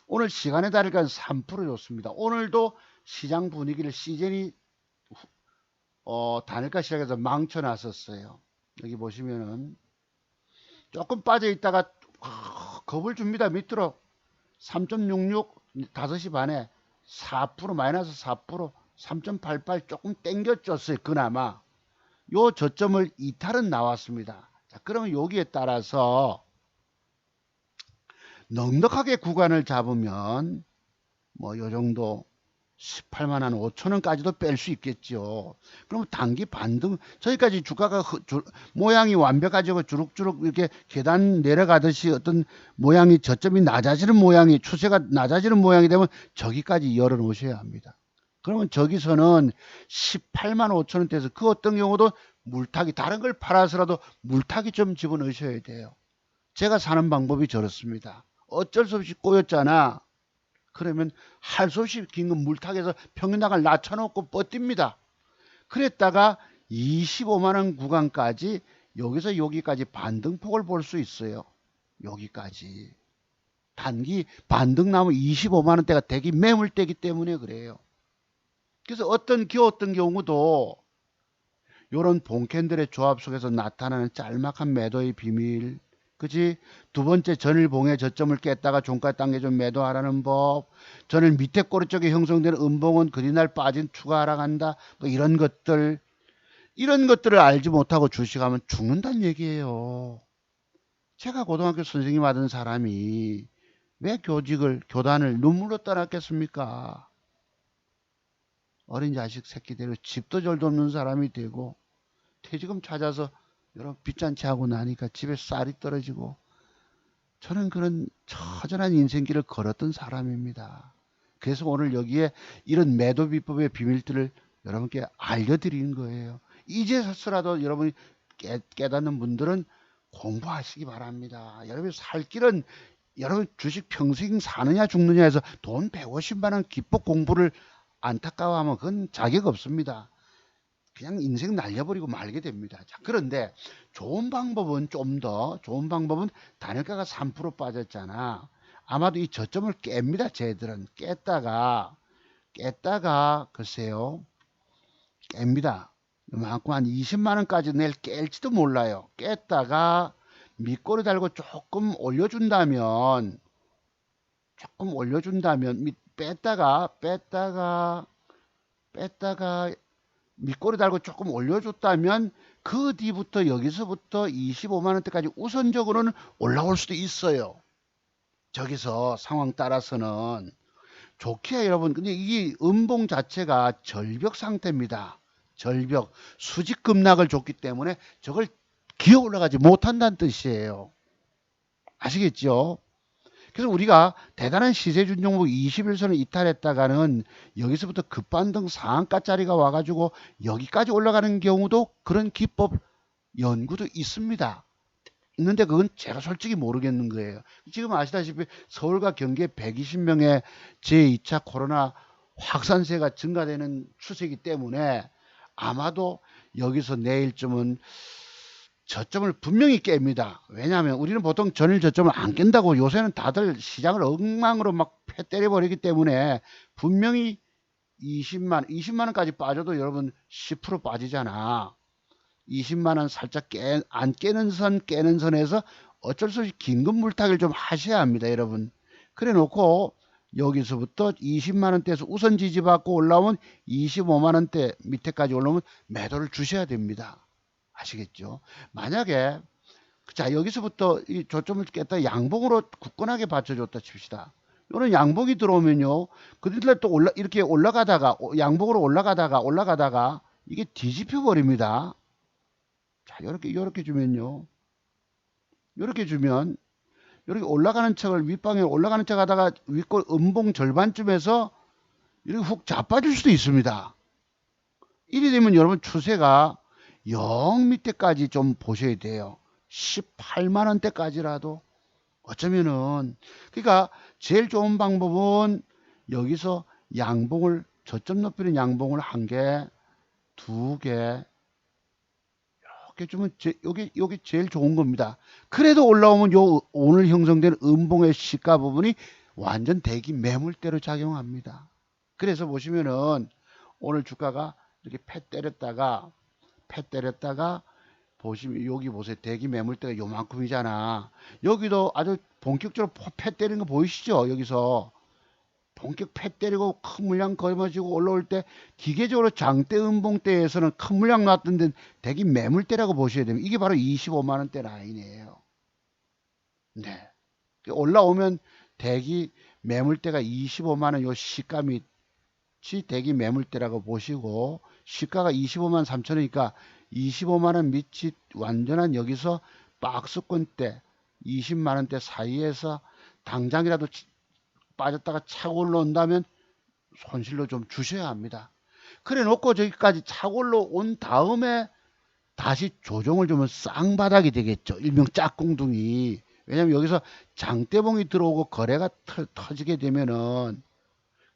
오늘 시간의 달간 3% 줬습니다. 오늘도 시장 분위기를 시즌이 단일가 시작해서 망쳐놨었어요. 여기 보시면은 조금 빠져 있다가 겁을 줍니다. 밑으로 3.66 5시 반에 4% 마이너스 4% 3.88 조금 땡겨줬어요. 그나마 요 저점을 이탈은 나왔습니다. 자 그러면 여기에 따라서 넉넉하게 구간을 잡으면 뭐 요 정도 18만 한 5천 원까지도 뺄 수 있겠죠. 그럼 단기 반등 저기까지 주가가 모양이 완벽하죠. 주룩주룩 이렇게 계단 내려가듯이 어떤 모양이 저점이 낮아지는 모양이 추세가 낮아지는 모양이 되면 저기까지 열어 놓으셔야 합니다. 그러면 저기서는 18만 5천 원대에서 그 어떤 경우도 물타기 다른 걸 팔아서라도 물타기 좀 집어넣으셔야 돼요. 제가 사는 방법이 저렇습니다. 어쩔 수 없이 꼬였잖아. 그러면 할 수 없이 긴 건 물타기에서 평균당을 낮춰놓고 버팁니다. 그랬다가 25만원 구간까지 여기서 여기까지 반등폭을 볼 수 있어요. 여기까지. 단기 반등 나면 25만원대가 대기 매물대기 때문에 그래요. 그래서 어떤 경우도 이런 봉캔들의 조합 속에서 나타나는 짤막한 매도의 비밀 그지? 두 번째 전일봉의 저점을 깼다가 종가에 당겨준 매도하라는 법. 전일 밑에 꼬리 쪽에 형성되는 음봉은 그리날 빠진 추가 하락한다. 뭐 이런 것들을 알지 못하고 주식하면 죽는다는 얘기예요. 제가 고등학교 선생님 하던 사람이 왜 교단을 눈물로 떠났겠습니까? 어린 자식 새끼대로 집도 절도 없는 사람이 되고 퇴직금 찾아서 여러 빚잔치 하고 나니까 집에 쌀이 떨어지고 저는 그런 처절한 인생길을 걸었던 사람입니다. 그래서 오늘 여기에 이런 매도 비법의 비밀들을 여러분께 알려드리는 거예요. 이제서라도 여러분이 깨닫는 분들은 공부하시기 바랍니다. 여러분 살 길은 여러분 주식 평생 사느냐 죽느냐 해서 돈 150만 원 기법 공부를 안타까워하면 그건 자격 없습니다. 그냥 인생 날려버리고 말게 됩니다. 자, 그런데 좋은 방법은 좋은 방법은 단일가가 3% 빠졌잖아. 아마도 이 저점을 깹니다. 쟤들은 깼다가 글쎄요, 깹니다. 이만큼 한 20만 원까지 내일 깰지도 몰라요. 깼다가 밑꼬리 달고 조금 올려준다면 뺐다가 밑꼬리 달고 조금 올려줬다면 그 뒤부터 여기서부터 25만 원대까지 우선적으로는 올라올 수도 있어요. 저기서 상황 따라서는 좋게 여러분. 근데 이 음봉 자체가 절벽 상태입니다. 절벽 수직 급락을 줬기 때문에 저걸 기어 올라가지 못한다는 뜻이에요. 아시겠죠? 그래서 우리가 대단한 시세준 종목 21선을 이탈했다가는 여기서부터 급반등 상한가짜리가 와가지고 여기까지 올라가는 경우도 그런 기법 연구도 있습니다. 있는데 그건 제가 솔직히 모르겠는 거예요. 지금 아시다시피 서울과 경기에 120명의 제2차 코로나 확산세가 증가되는 추세이기 때문에 아마도 여기서 내일쯤은 저점을 분명히 깹니다. 왜냐하면 우리는 보통 전일 저점을 안 깬다고, 요새는 다들 시장을 엉망으로 막 패 때려버리기 때문에 분명히 20만 원까지 빠져도 여러분 10% 빠지잖아. 20만 원 살짝 안 깨는 선에서 어쩔 수 없이 긴급 물타기를 좀 하셔야 합니다, 여러분. 그래 놓고 여기서부터 20만 원대에서 우선 지지받고 올라오면 25만 원대 밑에까지 올라오면 매도를 주셔야 됩니다. 아시겠죠? 만약에 자, 여기서부터 이 저점을 깼다 양봉으로 굳건하게 받쳐줬다 칩시다. 이런 양봉이 들어오면요, 그들도 또 이렇게 올라가다가 양봉으로 올라가다가 이게 뒤집혀 버립니다. 자, 요렇게 주면요, 요렇게 주면 이렇게 올라가는 척을 윗방에 올라가는 척 하다가 윗골 음봉 절반쯤에서 이렇게 훅 자빠질 수도 있습니다. 이래 되면 여러분 추세가 영 밑에까지 좀 보셔야 돼요. 18만 원대까지라도 어쩌면은. 그러니까 제일 좋은 방법은 여기서 양봉을, 저점 높이는 양봉을 한 개, 두 개 이렇게 주면 요게 제일 좋은 겁니다. 그래도 올라오면 요 오늘 형성된 음봉의 시가 부분이 완전 대기 매물대로 작용합니다. 그래서 보시면은 오늘 주가가 이렇게 패 때렸다가 보시면 여기 보세요. 대기 매물대가 요만큼이잖아. 여기도 아주 본격적으로 패 때리는 거 보이시죠? 여기서 본격 패 때리고 큰 물량 걸어지고 올라올 때 기계적으로 장대 음봉대에서는 큰 물량 났던 데는 대기 매물대라고 보셔야 됩니다. 이게 바로 25만 원대 라인이에요. 네. 올라오면 대기 매물대가 25만 원 요 시가 밑이 대기 매물대라고 보시고, 시가가 25만 3천 원이니까 25만 원 밑이 완전한 여기서 박스권대 20만 원대 사이에서 당장이라도 빠졌다가 차고 올라온다면 손실로 좀 주셔야 합니다. 그래 놓고 저기까지 차고 올라온 다음에 다시 조정을 주면 쌍바닥이 되겠죠. 일명 짝꿍둥이. 왜냐면 여기서 장대봉이 들어오고 거래가 터지게 되면은,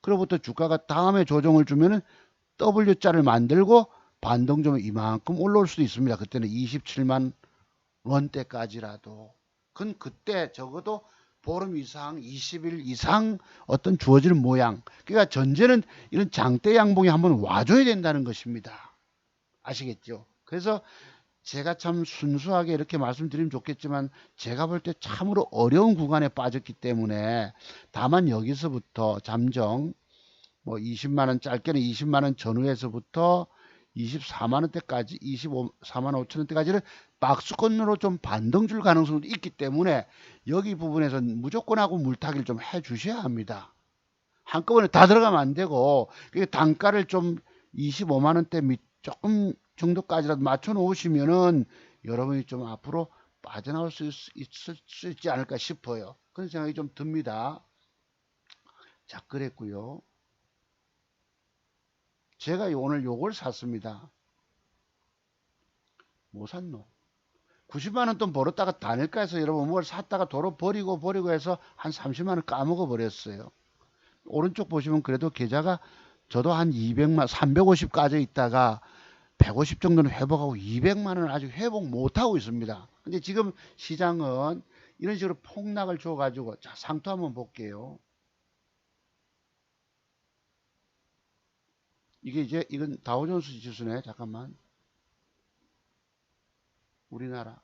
그로부터 주가가 다음에 조정을 주면은 W자를 만들고 반동점이 이만큼 올라올 수도 있습니다. 그때는 27만 원대까지라도. 그건 그때 적어도 보름 이상, 20일 이상 어떤 주어지는 모양. 그러니까 전제는 이런 장대 양봉이 한번 와줘야 된다는 것입니다. 아시겠죠? 그래서 제가 참 순수하게 이렇게 말씀드리면 좋겠지만, 제가 볼 때 참으로 어려운 구간에 빠졌기 때문에, 다만 여기서부터 잠정 뭐 20만 원, 짧게는 20만 원 전후에서부터 24만 원대까지, 24만 5천 원대까지는 박스권으로 좀 반등 줄 가능성도 있기 때문에 여기 부분에서 무조건 하고 물타기를 좀 해 주셔야 합니다. 한꺼번에 다 들어가면 안 되고, 단가를 좀 25만 원대 밑 조금 정도까지라도 맞춰 놓으시면은 여러분이 좀 앞으로 빠져나올 수 있지 않을까 싶어요. 그런 생각이 좀 듭니다. 자, 그랬고요. 제가 오늘 요걸 샀습니다. 뭐 샀노? 90만 원 돈 벌었다가 단일가에서 여러분 뭘 샀다가 도로 버리고 해서 한 30만 원 까먹어 버렸어요. 오른쪽 보시면 그래도 계좌가 저도 한 200만 350 까져 있다가 150 정도는 회복하고 200만 원은 아직 회복 못하고 있습니다. 근데 지금 시장은 이런 식으로 폭락을 줘가지고, 자, 상투 한번 볼게요. 이게 이제, 이건 다우존스 지수네. 잠깐만. 우리나라.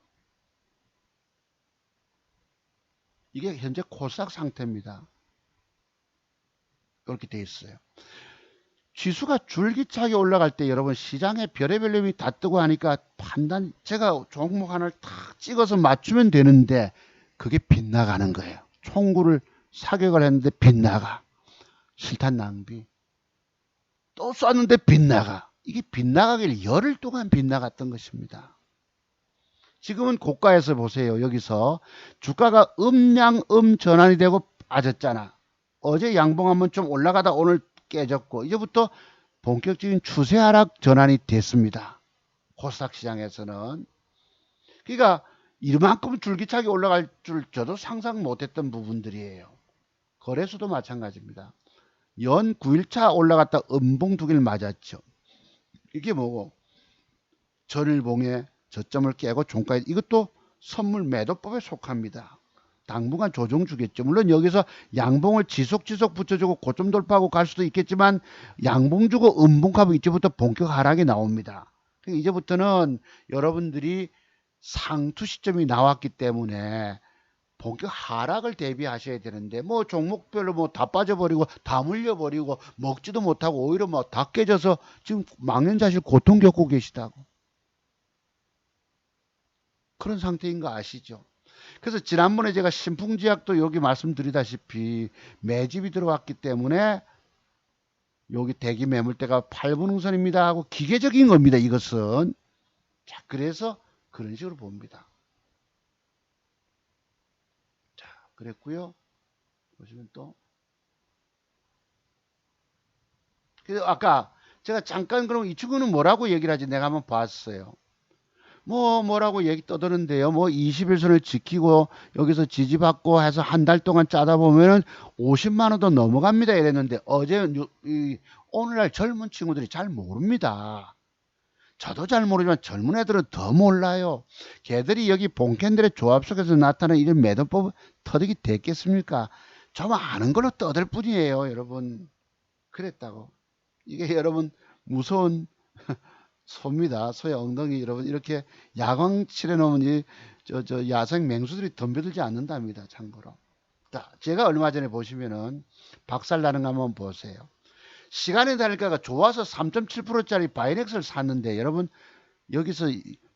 이게 현재 코스닥 상태입니다. 이렇게 돼 있어요. 지수가 줄기차게 올라갈 때 여러분 시장에 별의별 놈이 다 뜨고 하니까 판단, 제가 종목 하나를 탁 찍어서 맞추면 되는데 그게 빗나가는 거예요. 총구를 사격을 했는데 빗나가. 실탄 낭비. 또 쐈는데 빗나가. 이게 빗나가길 열흘 동안 빗나갔던 것입니다. 지금은 고가에서 보세요. 여기서 주가가 음양 전환이 되고 빠졌잖아. 어제 양봉 한번 좀 올라가다 오늘 깨졌고 이제부터 본격적인 추세 하락 전환이 됐습니다. 코스닥 시장에서는. 그러니까 이만큼 줄기차게 올라갈 줄 저도 상상 못했던 부분들이에요. 거래소도 마찬가지입니다. 연 9일차 올라갔다 음봉 두 개를 맞았죠. 이게 뭐고? 전일봉의 저점을 깨고 종가에, 이것도 선물 매도법에 속합니다. 당분간 조정 주겠죠. 물론 여기서 양봉을 지속 붙여주고 고점 돌파하고 갈 수도 있겠지만 양봉 주고 음봉하면 이제부터 본격 하락이 나옵니다. 그러니까 이제부터는 여러분들이 상투 시점이 나왔기 때문에 본격 하락을 대비하셔야 되는데 뭐 종목별로 뭐 다 빠져버리고 다 물려버리고 먹지도 못하고 오히려 뭐 다 깨져서 지금 망연자실 고통 겪고 계시다고. 그런 상태인 거 아시죠? 그래서 지난번에 제가 신풍지약도 여기 말씀드리다시피 매집이 들어왔기 때문에 여기 대기 매물대가 8분응선입니다 하고 기계적인 겁니다. 이것은. 자, 그래서 그런 식으로 봅니다. 자, 그랬고요. 보시면 또 그래서 아까 제가 잠깐 그럼 이 친구는 뭐라고 얘기를 하지 내가 한번 봤어요. 뭐라고 얘기 떠드는데요. 뭐 21선을 지키고 여기서 지지받고 해서 한 달 동안 짜다 보면은 50만 원도 넘어갑니다. 이랬는데 어제 오늘날 젊은 친구들이 잘 모릅니다. 저도 잘 모르지만 젊은 애들은 더 몰라요. 걔들이 여기 본캔들의 조합 속에서 나타나는 이런 매도법 터득이 됐겠습니까? 좀 아는 걸로 떠들 뿐이에요. 여러분. 그랬다고. 이게 여러분 무서운 소입니다. 소의 엉덩이 여러분 이렇게 야광 칠해놓으면 저 야생 맹수들이 덤벼들지 않는답니다. 참고로. 자, 제가 얼마 전에 보시면은 박살나는 거 한번 보세요. 시간의 달가가 좋아서 3.7%짜리 바이넥스를 샀는데 여러분 여기서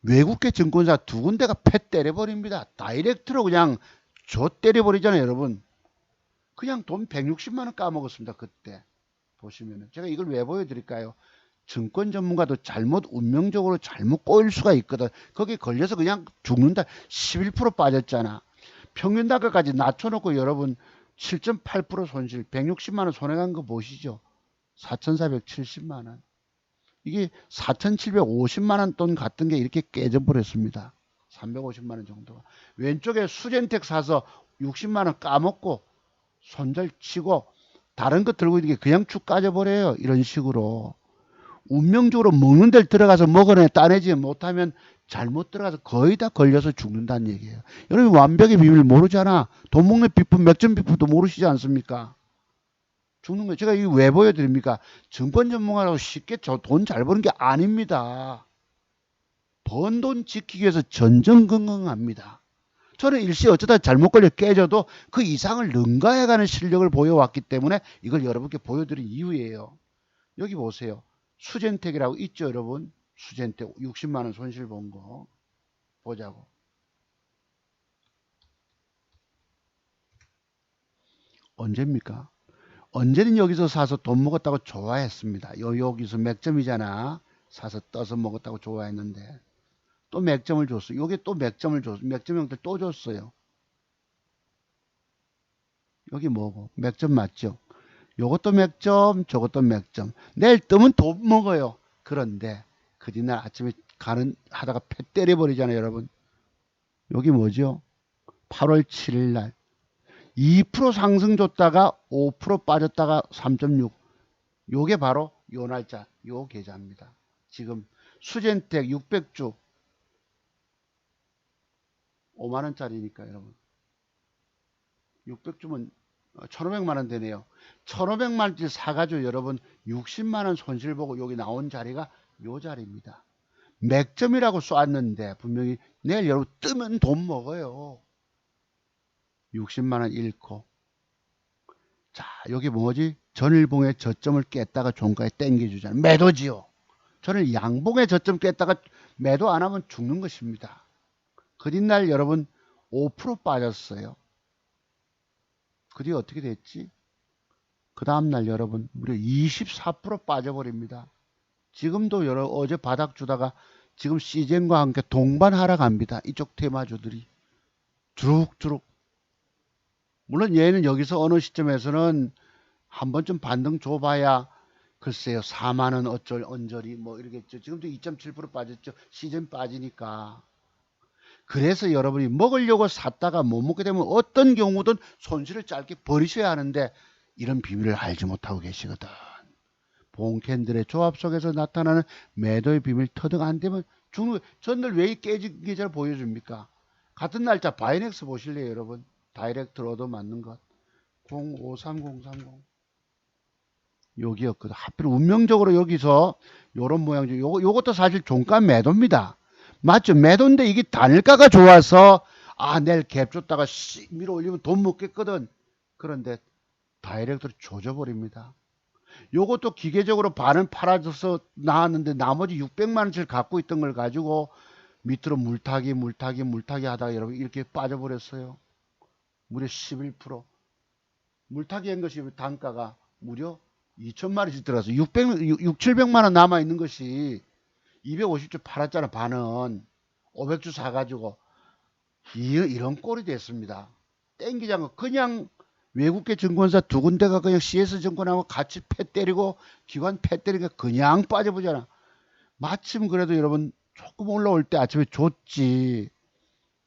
외국계 증권사 두 군데가 패 때려버립니다. 다이렉트로 그냥 줘 때려버리잖아요. 여러분. 그냥 돈 160만 원 까먹었습니다. 그때. 보시면은. 제가 이걸 왜 보여드릴까요? 증권 전문가도 잘못 운명적으로 잘못 꼬일 수가 있거든. 거기에 걸려서 그냥 죽는다. 11% 빠졌잖아. 평균 단가까지 낮춰놓고 여러분 7.8% 손실 160만 원 손해간 거 보시죠. 4,470만 원. 이게 4,750만 원 돈 같은 게 이렇게 깨져버렸습니다. 350만 원 정도가. 왼쪽에 수젠텍 사서 60만 원 까먹고 손절 치고 다른 거 들고 있는 게 그냥 축 까져버려요. 이런 식으로. 운명적으로 먹는 데를 들어가서 먹어내 따내지 못하면 잘못 들어가서 거의 다 걸려서 죽는다는 얘기예요. 여러분 완벽의 비밀 모르잖아. 돈 먹는 비법, 맥점 비법도 모르시지 않습니까? 죽는 거예요. 제가 이거 왜 보여드립니까? 증권 전문가라고 쉽게 저 돈 잘 버는 게 아닙니다. 번 돈 지키기 위해서 전전긍긍합니다. 저는 일시 어쩌다 잘못 걸려 깨져도 그 이상을 능가해가는 실력을 보여왔기 때문에 이걸 여러분께 보여드린 이유예요. 여기 보세요. 수젠텍이라고 있죠, 여러분? 수젠텍 60만 원 손실 본 거 보자고. 언제입니까? 언제는 여기서 사서 돈 먹었다고 좋아했습니다. 여기서 맥점이잖아. 사서 떠서 먹었다고 좋아했는데 또 맥점을 줬어요. 요게 또 맥점을 줬어요. 맥점 형태 또 줬어요. 여기 뭐고? 맥점 맞죠? 요것도 맥점, 저것도 맥점. 내일 뜨면 돈 먹어요. 그런데 그 뒤날 아침에 하다가 패 때려버리잖아요, 여러분. 여기 뭐죠? 8월 7일 날 2% 상승 줬다가 5% 빠졌다가 3.6. 요게 바로 요 날짜, 요 계좌입니다. 지금 수젠텍 600주 5만원짜리니까 여러분 600주면 1500만원 되네요. 1500만원짜리 사가지고 여러분 60만원 손실보고 여기 나온 자리가 요 자리입니다. 맥점이라고 쏘았는데 분명히 내일 여러분 뜨면 돈 먹어요. 60만원 잃고. 자, 여기 뭐지? 전일봉의 저점을 깼다가 종가에 땡겨주잖아요. 매도지요. 저는 양봉의 저점 깼다가 매도 안 하면 죽는 것입니다. 그 뒷날 여러분 5% 빠졌어요. 그 뒤에 어떻게 됐지? 그 다음날 여러분 무려 24% 빠져버립니다. 지금도 어제 바닥 주다가 지금 시젠과 함께 동반 하락합니다. 이쪽 테마주들이 주룩주룩. 물론 얘는 여기서 어느 시점에서는 한 번쯤 반등 줘봐야 글쎄요 4만원 어쩔 언저리 뭐 이러겠죠. 지금도 2.7% 빠졌죠. 시즌 빠지니까. 그래서 여러분이 먹으려고 샀다가 못 먹게 되면 어떤 경우든 손실을 짧게 버리셔야 하는데 이런 비밀을 알지 못하고 계시거든. 봉캔들의 조합 속에서 나타나는 매도의 비밀 터득 안 되면 죽는 거예요. 전날 왜 깨진 계좌를 보여줍니까? 같은 날짜 바이넥스 보실래요 여러분? 다이렉트로 얻어 맞는 것 053030 여기였거든. 하필 운명적으로 여기서 요런 모양이죠. 요것도 사실 종가 매도입니다. 맞죠? 매도인데 이게 단일가가 좋아서 내일 갭 줬다가 밀어 올리면 돈 먹겠거든. 그런데 다이렉트로 조져버립니다. 요것도 기계적으로 반은 팔아줘서 나왔는데 나머지 600만원치를 갖고 있던 걸 가지고 밑으로 물타기 하다가 여러분 이렇게 빠져버렸어요. 무려 11%. 물타기 한 것이 단가가 무려 2천마리씩 들어가서 700만원 남아있는 것이 250주 팔았잖아. 반은 500주 사가지고 이런 꼴이 됐습니다. 땡기지 않고 그냥 외국계 증권사 두 군데가 그냥 CS증권하고 같이 패 때리고 기관 패 때리니까 그냥 빠져보잖아. 마침 그래도 여러분 조금 올라올 때 아침에 줬지.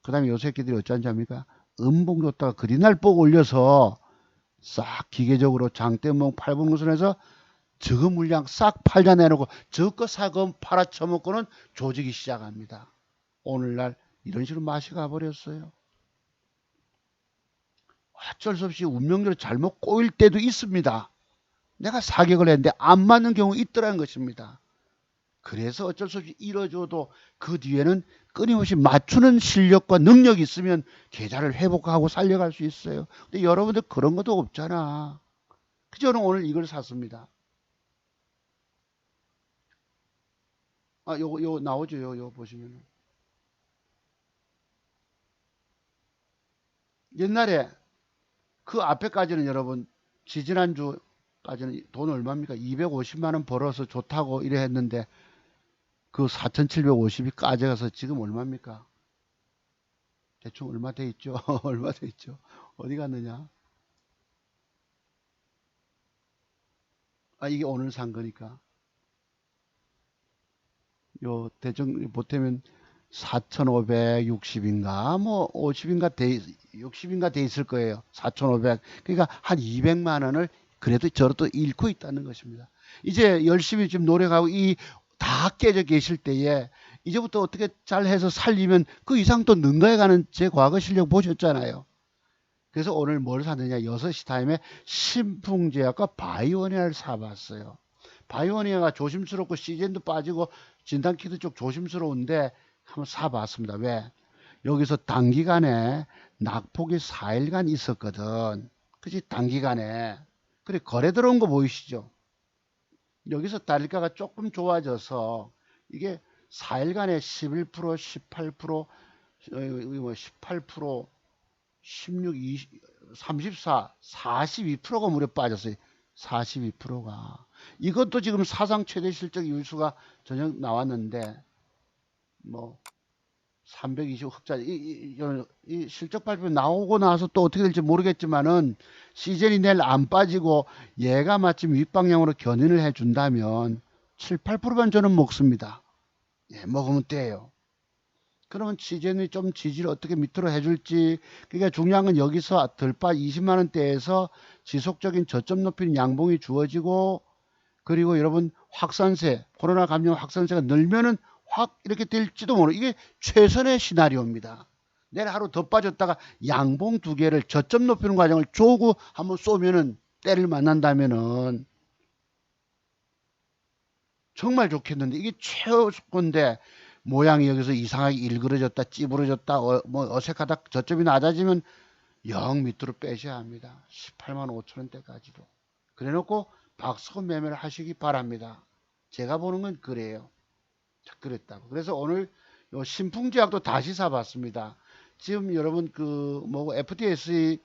그 다음에 요 새끼들이 어쩐지 합니까? 음봉 줬다가 그리날 보고 올려서 싹 기계적으로 장대몽 팔봉선에서 저거 물량 싹 팔자 내놓고 저거 사금 팔아쳐먹고는 조지기 시작합니다. 오늘날 이런 식으로 맛이 가버렸어요. 어쩔 수 없이 운명대로 잘못 꼬일 때도 있습니다. 내가 사격을 했는데 안 맞는 경우 있더라는 것입니다. 그래서 어쩔 수 없이 잃어줘도 그 뒤에는 끊임없이 맞추는 실력과 능력이 있으면 계좌를 회복하고 살려갈 수 있어요. 근데 여러분들 그런 것도 없잖아. 저는 오늘 이걸 샀습니다. 요거 나오죠. 요 보시면. 옛날에 그 앞에까지는 여러분 지지난주까지는 돈 얼마입니까? 250만원 벌어서 좋다고 이래 했는데 그 4,750이 까져가서 지금 얼마입니까? 대충 얼마 돼 있죠? 얼마 돼 있죠? 어디 갔느냐? 이게 오늘 산 거니까. 요 대충 보태면 4,560인가 뭐 50인가 60인가 돼 있을 거예요. 4,500. 그러니까 한 200만 원을 그래도 저도 잃고 있다는 것입니다. 이제 열심히 지금 노력하고 다 깨져 계실 때에 이제부터 어떻게 잘 해서 살리면 그 이상 또 능가해가는 제 과거 실력 보셨잖아요. 그래서 오늘 뭘 샀느냐 6시 타임에 신풍제약과 바이오니아를 사봤어요. 바이오니아가 조심스럽고 시젠도 빠지고 진단키트 쪽 조심스러운데 한번 사봤습니다. 왜? 여기서 단기간에 낙폭이 4일간 있었거든. 그치? 단기간에. 그래 거래 들어온 거 보이시죠? 여기서 단일가가 조금 좋아져서 이게 4일간에 11%, 18%, 18%, 16, 20, 34, 42%가 무려 빠졌어요. 42%가. 이것도 지금 사상 최대 실적 이율수가 저녁 나왔는데 뭐 320 흑자리 이 실적 발표 나오고 나서 또 어떻게 될지 모르겠지만은 시즌이 내일 안 빠지고 얘가 마침 윗방향으로 견인을 해준다면 7, 8%만 저는 먹습니다. 예, 먹으면 돼요. 그러면 시즌이 좀 지지를 어떻게 밑으로 해줄지. 그러니까 중요한 건 여기서 들빠 20만원대에서 지속적인 저점 높이는 양봉이 주어지고 그리고 여러분 확산세, 코로나 감염 확산세가 늘면은 확 이렇게 될지도 모르. 이게 최선의 시나리오입니다. 내일 하루 더 빠졌다가 양봉 두 개를 저점 높이는 과정을 조고 한번 쏘면은 때를 만난다면은 정말 좋겠는데 이게 최고인데 모양이 여기서 이상하게 일그러졌다 찌부러졌다 뭐 어색하다 저점이 낮아지면 영 밑으로 빼셔야 합니다. 18만 5천 원대까지도. 그래놓고 박스권 매매를 하시기 바랍니다. 제가 보는 건 그래요. 그랬다고. 그래서 오늘 요 신풍제약도 다시 사봤습니다. 지금 여러분 그 뭐 FTSE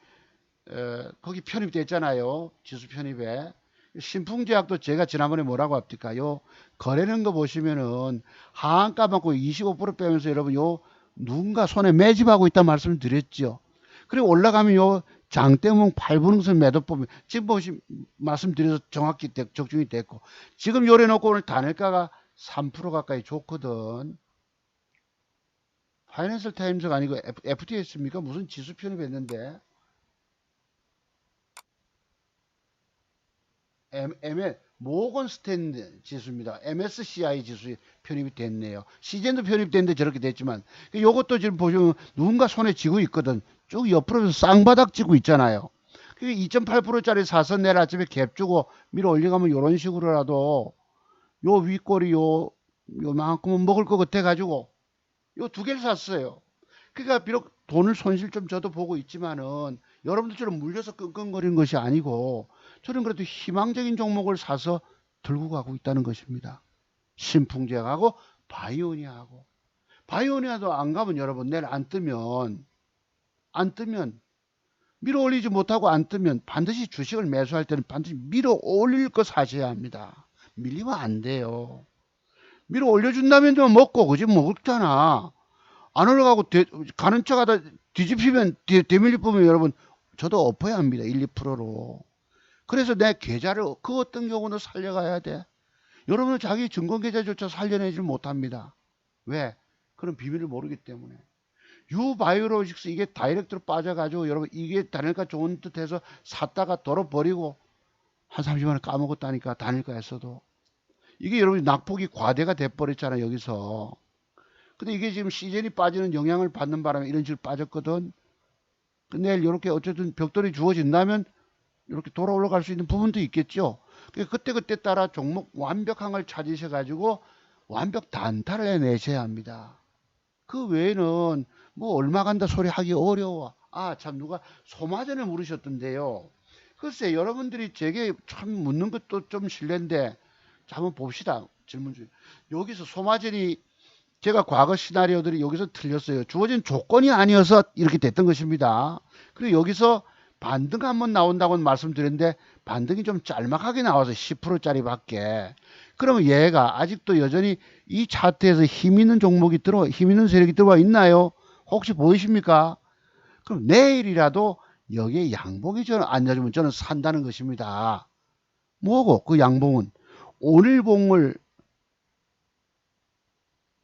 거기 편입됐잖아요. 지수 편입에. 신풍제약도 제가 지난번에 뭐라고 합니까? 요 거래는 거 보시면은 하한가 받고 25% 빼면서 여러분 요 누군가 손에 매집하고 있다 말씀을 드렸죠. 그리고 올라가면 요 장대문 8분응선 매도법 지금 보시 말씀드려서 정확히 적중이 됐고 지금 요래 놓고 오늘 단일가가 3% 가까이 좋거든. 파이낸셜 타임즈가 아니고 FTS입니까? 무슨 지수 편입했는데 모건 스탠드 지수입니다. MSCI 지수 편입이 됐네요. 시젠도 편입됐는데 저렇게 됐지만 요것도 지금 보시면 누군가 손에 쥐고 있거든. 쭉 옆으로 쌍바닥 쥐고 있잖아요. 2.8%짜리 사서 내일 아침에 갭 주고 밀어 올려가면 이런 식으로라도 요 윗꼬리 요만큼은 먹을 것 같아 가지고 요 두 개를 샀어요. 그러니까 비록 돈을 손실 좀 저도 보고 있지만은 여러분들처럼 물려서 끙끙거리는 것이 아니고 저는 그래도 희망적인 종목을 사서 들고 가고 있다는 것입니다. 신풍제약하고 바이오니아하고 바이오니아도 안 가면 여러분 내일 안 뜨면 밀어 올리지 못하고 안 뜨면 반드시 주식을 매수할 때는 반드시 밀어 올릴 거 사셔야 합니다. 밀리면 안 돼요. 밀어 올려준다면 좀 먹고 그지 먹잖아. 안 올라가고 가는 척하다 뒤집히면 대밀리 보면 여러분 저도 엎어야 합니다. 1, 2%로. 그래서 내 계좌를 그 어떤 경우는 살려가야 돼. 여러분은 자기 증권계좌조차 살려내지 못합니다. 왜? 그런 비밀을 모르기 때문에. 유바이오로직스 이게 다이렉트로 빠져가지고 여러분 이게 단일가 좋은 듯해서 샀다가 돌아버리고 한 30만 원 까먹었다니까 단일가에서도. 이게 여러분 낙폭이 과대가 돼버렸잖아 여기서. 근데 이게 지금 시즌이 빠지는 영향을 받는 바람에 이런 식으로 빠졌거든. 근데 내일 이렇게 어쨌든 벽돌이 주어진다면 이렇게 돌아 올라갈 수 있는 부분도 있겠죠. 그때 따라 종목 완벽한 걸 찾으셔가지고 완벽 단타를 해내셔야 합니다. 그 외에는 뭐 얼마 간다 소리 하기 어려워. 아, 참 누가 소마전을 물으셨던데요. 글쎄 여러분들이 제게 참 묻는 것도 좀 실례인데 자, 한번 봅시다. 질문 중에. 여기서 소마전이 제가 과거 시나리오들이 여기서 틀렸어요. 주어진 조건이 아니어서 이렇게 됐던 것입니다. 그리고 여기서 반등 한번 나온다고는 말씀드렸는데 반등이 좀 짤막하게 나와서 10%짜리 밖에. 그러면 얘가 아직도 여전히 이 차트에서 힘 있는 종목이 힘 있는 세력이 들어와 있나요? 혹시 보이십니까? 그럼 내일이라도 여기에 양봉이 저는 앉아주면 저는 산다는 것입니다. 뭐고 그 양봉은 오늘 봉을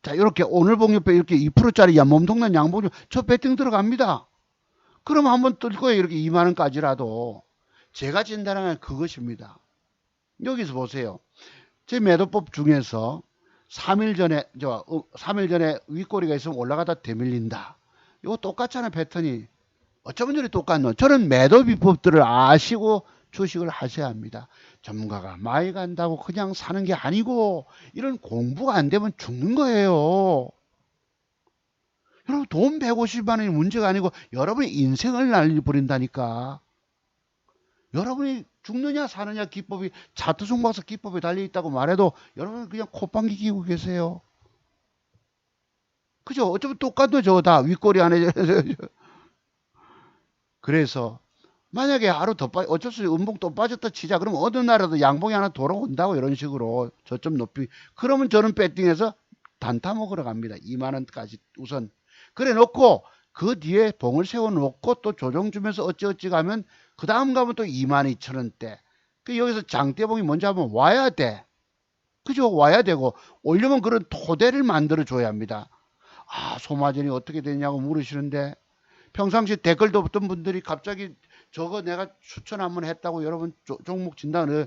자 이렇게 오늘 봉 옆에 이렇게 2%짜리 몸통난 양봉 저 배팅 들어갑니다. 그럼 한번 뜰 거예요. 이렇게 2만 원까지라도. 제가 진단하는 그것입니다. 여기서 보세요. 제 매도법 중에서 3일 전에 윗꼬리가 있으면 올라가다 되밀린다. 이거 똑같잖아요. 패턴이. 어쩌면 저리 똑같노. 저는 매도 비법들을 아시고 주식을 하셔야 합니다. 전문가가 많이 간다고 그냥 사는 게 아니고 이런 공부가 안 되면 죽는 거예요. 여러분 돈 150만 원이 문제가 아니고 여러분의 인생을 날려버린다니까. 여러분이 죽느냐 사느냐 기법이 차트송 박사 기법에 달려있다고 말해도 여러분 그냥 콧방귀 끼고 계세요. 그죠? 어쩌면 똑같네 저거 다 윗꼬리 안에. 그래서 만약에 하루 더 어쩔 수 없이 음봉 또 빠졌다 치자. 그러면 어느 날에도 양봉이 하나 돌아온다고 이런 식으로 저점 높이. 그러면 저는 배팅해서 단타 먹으러 갑니다. 2만 원까지 우선. 그래 놓고 그 뒤에 봉을 세워 놓고 또 조정 주면서 어찌어찌 가면 그 다음 가면 또 22,000원대. 그 여기서 장대봉이 먼저 한번 와야 돼. 그죠? 와야 되고 오려면 그런 토대를 만들어 줘야 합니다. 아, 소마전이 어떻게 되냐고 물으시는데 평상시 댓글도 어떤 분들이 갑자기 저거 내가 추천 한번 했다고 여러분 종목 진단을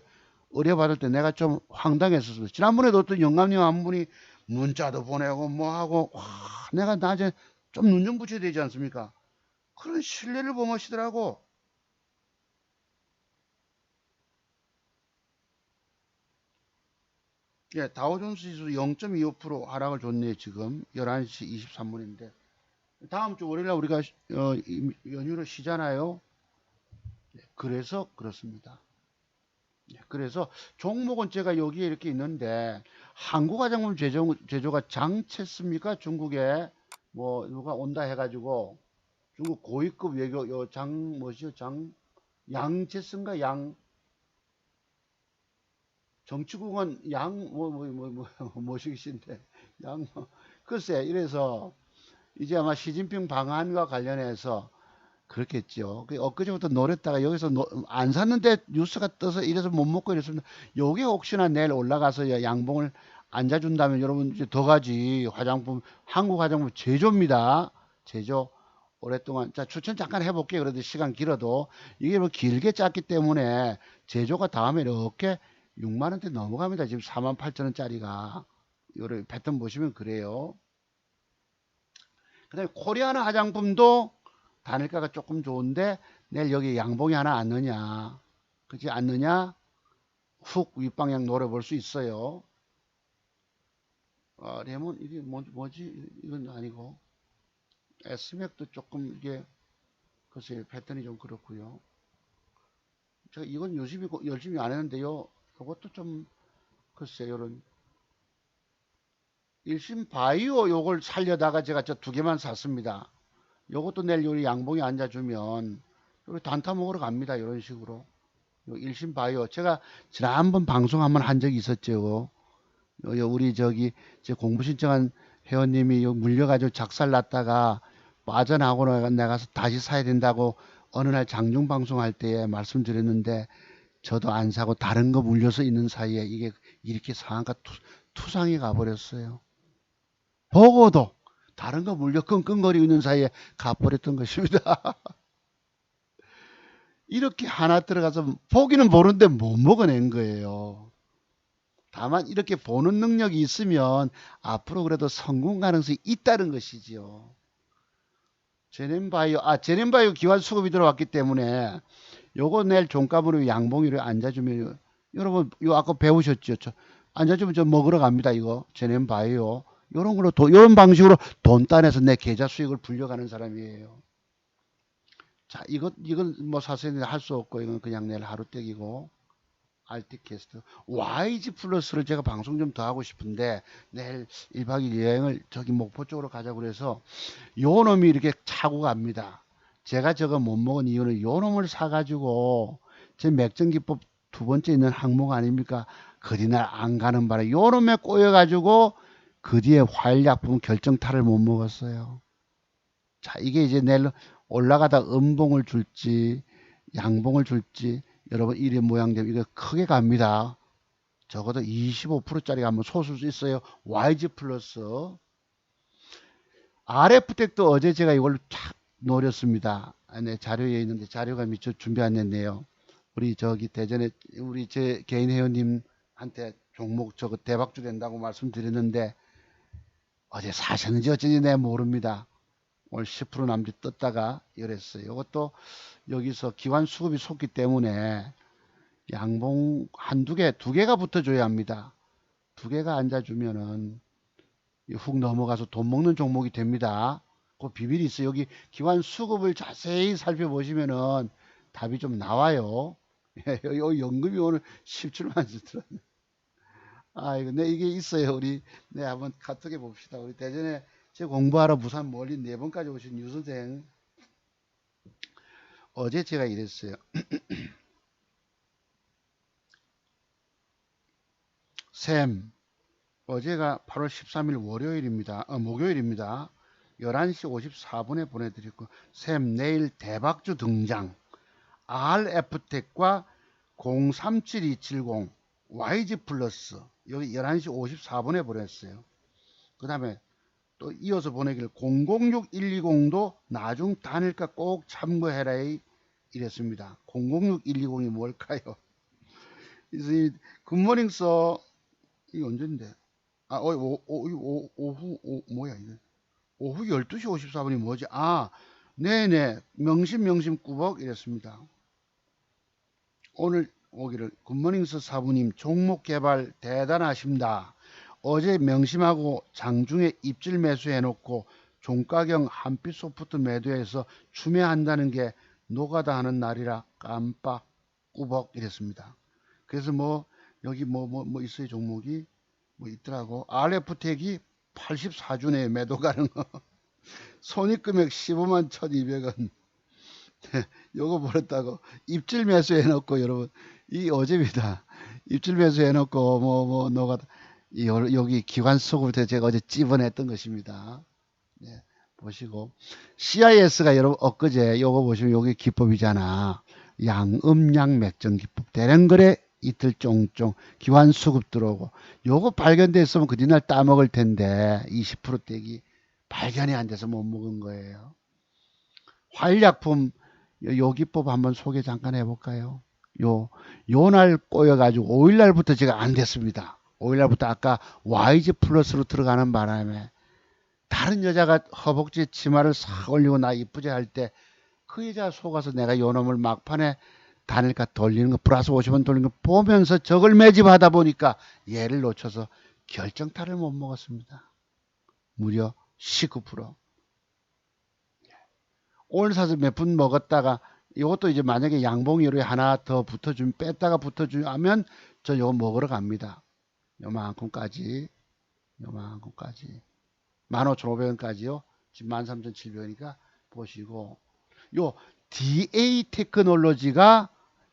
의뢰 받을 때 내가 좀 황당했었습니다. 지난번에도 어떤 영감님 한 분이 문자도 보내고 뭐 하고 와, 내가 낮에 좀 눈 좀 붙여야 되지 않습니까? 그런 신뢰를 범하시더라고. 예, 다우존스 지수 0.25% 하락을 줬네요. 지금 11시 23분인데 다음 주 월요일에 우리가 연휴를 쉬잖아요. 그래서 그렇습니다. 그래서 종목은 제가 여기에 이렇게 있는데 한국화장품 제조가 장쳤습니까? 중국에 뭐 누가 온다 해가지고 중국 고위급 외교 장 뭐죠? 장 양채쓴가 양 정치국은 양 뭐시기신데 양 글쎄 이래서 이제 아마 시진핑 방한과 관련해서 그렇겠죠. 엊그제부터 노렸다가 여기서 안 샀는데 뉴스가 떠서 이래서 못 먹고 이랬습니다. 요게 혹시나 내일 올라가서 양봉을 앉아준다면 여러분 이제 더 가지 화장품 한국 화장품 제조입니다. 제조 오랫동안 자 추천 잠깐 해볼게요. 그래도 시간 길어도 이게 뭐 길게 짰기 때문에 제조가 다음에 이렇게 6만 원대 넘어갑니다. 지금 4만 8천 원짜리가 요런 패턴 보시면 그래요. 그다음에 코리아나 화장품도 단일가가 조금 좋은데 내일 여기 양봉이 하나 앉느냐 그렇지 않느냐 훅 윗방향 노려볼 수 있어요. 레몬 이게 뭐지 이건 아니고 S맥도 조금 이게 글쎄 패턴이 좀 그렇고요. 제가 이건 열심히 안 했는데요. 이것도 좀 글쎄 요런 일심 바이오 요걸 살려다가 제가 저 두 개만 샀습니다. 요것도 내일 요리 양봉이 앉아주면 요리 단타 먹으러 갑니다. 이런 식으로. 일심 바이오 제가 지난번 방송 한번 한 적이 있었죠. 우리 저기 제 공부 신청한 회원님이 물려가지고 작살 났다가 빠져나오고 나가서 다시 사야 된다고 어느 날 장중 방송할 때 말씀드렸는데 저도 안 사고 다른 거 물려서 있는 사이에 이게 이렇게 상한가 투상이 가버렸어요. 보고도 다른 거 물려 끙끙거리고 있는 사이에 가버렸던 것입니다. 이렇게 하나 들어가서 보기는 보는데 못 먹어낸 거예요. 다만 이렇게 보는 능력이 있으면 앞으로 그래도 성공 가능성이 있다는 것이지요. 제넨바이오 기관 수급이 들어왔기 때문에 요거 내일 종가으로 양봉위로 앉아주면 여러분 요 아까 배우셨죠? 앉아주면 저 먹으러 갑니다. 이거 제넨바이오 요런 걸로 요런 방식으로 돈 따내서 내 계좌 수익을 불려가는 사람이에요. 자, 이건 뭐 사실 할 수 없고 이건 그냥 내일 하루떼기고 알티캐스트 YG 플러스를 제가 방송 좀 더 하고 싶은데 내일 1박 2일 여행을 저기 목포 쪽으로 가자고 그래서 요 놈이 이렇게 차고 갑니다. 제가 저거 못 먹은 이유는 요 놈을 사가지고 제 맥정기법 두 번째 있는 항목 아닙니까? 그리날 안 가는 바람에 요 놈에 꼬여가지고 그 뒤에 화일약품 결정타를 못 먹었어요. 자, 이게 이제 내일 올라가다 음봉을 줄지 양봉을 줄지 여러분 이래 모양대로 이거 크게 갑니다. 적어도 25%짜리가 한번 솟을 수 있어요. YG 플러스 RF텍도 어제 제가 이걸 쫙 노렸습니다. 네, 자료에 있는데 자료가 미처 준비 안 됐네요. 우리 저기 대전에 우리 제 개인 회원님한테 종목 저거 대박주 된다고 말씀드렸는데 어제 사셨는지 어쩐지 내가 모릅니다. 오늘 10% 남짓 떴다가 이랬어요. 이것도 여기서 기관 수급이 솟기 때문에 양봉 한두 개, 두 개가 붙어줘야 합니다. 두 개가 앉아주면은 훅 넘어가서 돈 먹는 종목이 됩니다. 그 비밀이 있어요. 여기 기관 수급을 자세히 살펴보시면은 답이 좀 나와요. 요 연금이 오늘 17만 주더라고요. 아, 이게 있어요. 우리, 네, 한번 카톡해 봅시다. 우리 대전에 제 공부하러 부산 멀리 4번까지 오신 유 선생. 어제 제가 이랬어요. 샘, 어제가 8월 13일 월요일입니다. 목요일입니다. 11시 54분에 보내드렸고, 샘, 내일 대박주 등장. RF텍과 037270, YG 플러스, 여기 11시 54분에 보냈어요. 그 다음에 또 이어서 보내길 006120도 나중 단일가 꼭 참고해라 이랬습니다. 006120이 뭘까요? 이 굿모닝 써. 이게 언젠데? 아, 뭐야, 이게. 오후 12시 54분이 뭐지? 아, 네네. 명심 꾸벅 이랬습니다. 오늘 오기를 굿모닝스 사부님 종목 개발 대단하십니다. 어제 명심하고 장중에 입질 매수해놓고 종가경 한빛 소프트 매도해서 추매한다는 게 노가다 하는 날이라 깜빡 꾸벅 이랬습니다. 그래서 뭐 여기 뭐 있어요 종목이 뭐 있더라고. RF텍이 84주네 매도 가능. 손익금액 15만 1200원. 요거 벌었다고 입질 매수 해놓고 여러분 이 어제입니다. 입질 매수 해놓고 뭐 너가 여기 기관 수급부터 제가 어제 찝어냈던 것입니다. 네, 보시고 CIS가 여러분 엊그제 요거 보시면 요게 기법이잖아. 양음양 맥정 기법 대량거래 이틀 쫑쫑 기관 수급 들어오고 요거 발견됐으면 그 뒤날 따먹을 텐데 20% 떼기 발견이 안 돼서 못 먹은 거예요. 화일약품 요 기법 한번 소개 잠깐 해볼까요? 요 날 꼬여가지고 5일날부터 제가 안 됐습니다. 5일날부터 아까 YG 플러스로 들어가는 바람에 다른 여자가 허벅지 치마를 싹 올리고 나 이쁘게 할 때 그 여자 속아서 내가 요 놈을 막판에 단일가 돌리는 거 플러스 50원 돌리는 거 보면서 적을 매집하다 보니까 얘를 놓쳐서 결정타를 못 먹었습니다. 무려 19%. 오늘 사서 몇 분 먹었다가 이것도 이제 만약에 양봉이로 하나 더 붙어주면 뺐다가 붙어주면 하면 저 요거 먹으러 갑니다. 요만큼까지 15,500원까지요. 지금 13,700원이니까 보시고 요 DA 테크놀로지가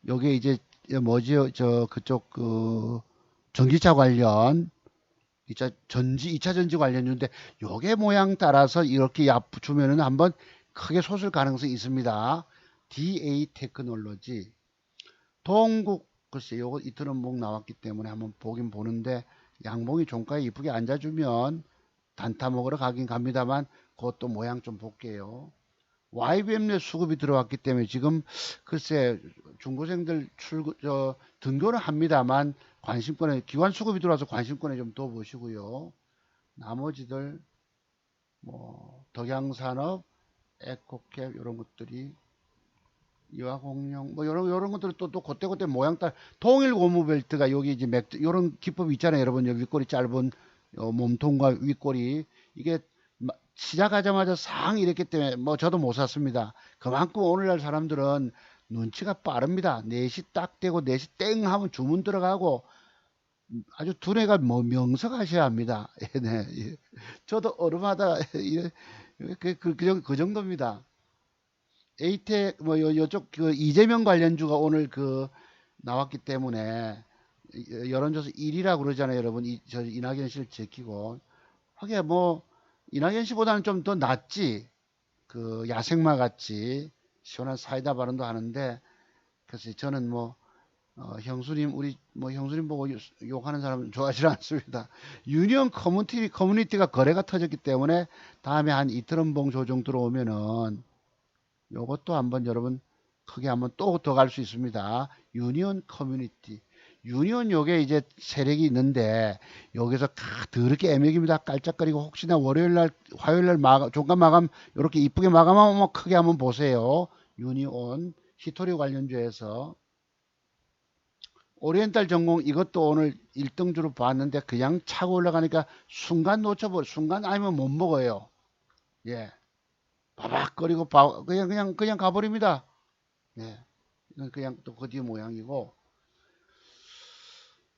요게 이제 뭐지요? 저 그쪽 그 전기차 관련 2차 전지 관련주인데 요게 모양 따라서 이렇게 주면은 한번 크게 솟을 가능성이 있습니다. DA 테크놀로지 동국 글쎄 요거 이틀은 목 나왔기 때문에 한번 보긴 보는데 양봉이 종가에 이쁘게 앉아주면 단타 먹으러 가긴 갑니다만 그것도 모양 좀 볼게요. YBM 내 수급이 들어왔기 때문에 지금 글쎄 중고생들 등교는 합니다만 관심권에 기관 수급이 들어와서 관심권에 좀 더 보시고요. 나머지들 뭐 덕양산업, 에코캡 이런 것들이 유화공룡 뭐 이런 것들은 또 그때그때 모양 따라 동일 고무벨트가 여기 이제 이런 기법이 있잖아요. 여러분 여기 윗꼬리 짧은 몸통과 윗꼬리 이게 시작하자마자 상 이랬기 때문에 뭐 저도 못 샀습니다. 그만큼 오늘날 사람들은 눈치가 빠릅니다. 4시 딱 되고 4시 땡 하면 주문 들어가고 아주 두뇌가 뭐 명석하셔야 합니다. 네. 저도 얼음하다 그 정도입니다. 에이텍 뭐 요쪽 그 이재명 관련주가 오늘 그 나왔기 때문에 여론조사 1위라고 그러잖아요, 여러분. 저 이낙연 씨를 제끼고 하긴 뭐 이낙연 씨보다는 좀 더 낫지. 그 야생마 같이 시원한 사이다 발언도 하는데 그래서 저는 뭐 형수님 우리 뭐 형수님 보고 욕하는 사람은 좋아하지 않습니다. 유니온 커뮤니티가 거래가 터졌기 때문에 다음에 한 이틀은봉 조정 들어오면은 요것도 한번 여러분 크게 한번 또 더 갈 수 있습니다. 유니온 커뮤니티. 유니온 요게 이제 세력이 있는데 여기서 더럽게 애매입니다. 깔짝거리고 혹시나 월요일날 화요일날 종가 마감 이렇게 이쁘게 마감하면 뭐 크게 한번 보세요. 유니온 히토리 관련주에서 오리엔탈 전공 이것도 오늘 1등주로 봤는데 그냥 차고 올라가니까 순간 놓쳐버려. 순간 아니면 못 먹어요. 예. 바박거리고 그냥 가버립니다. 네. 이건 그냥 또 그 뒤 모양이고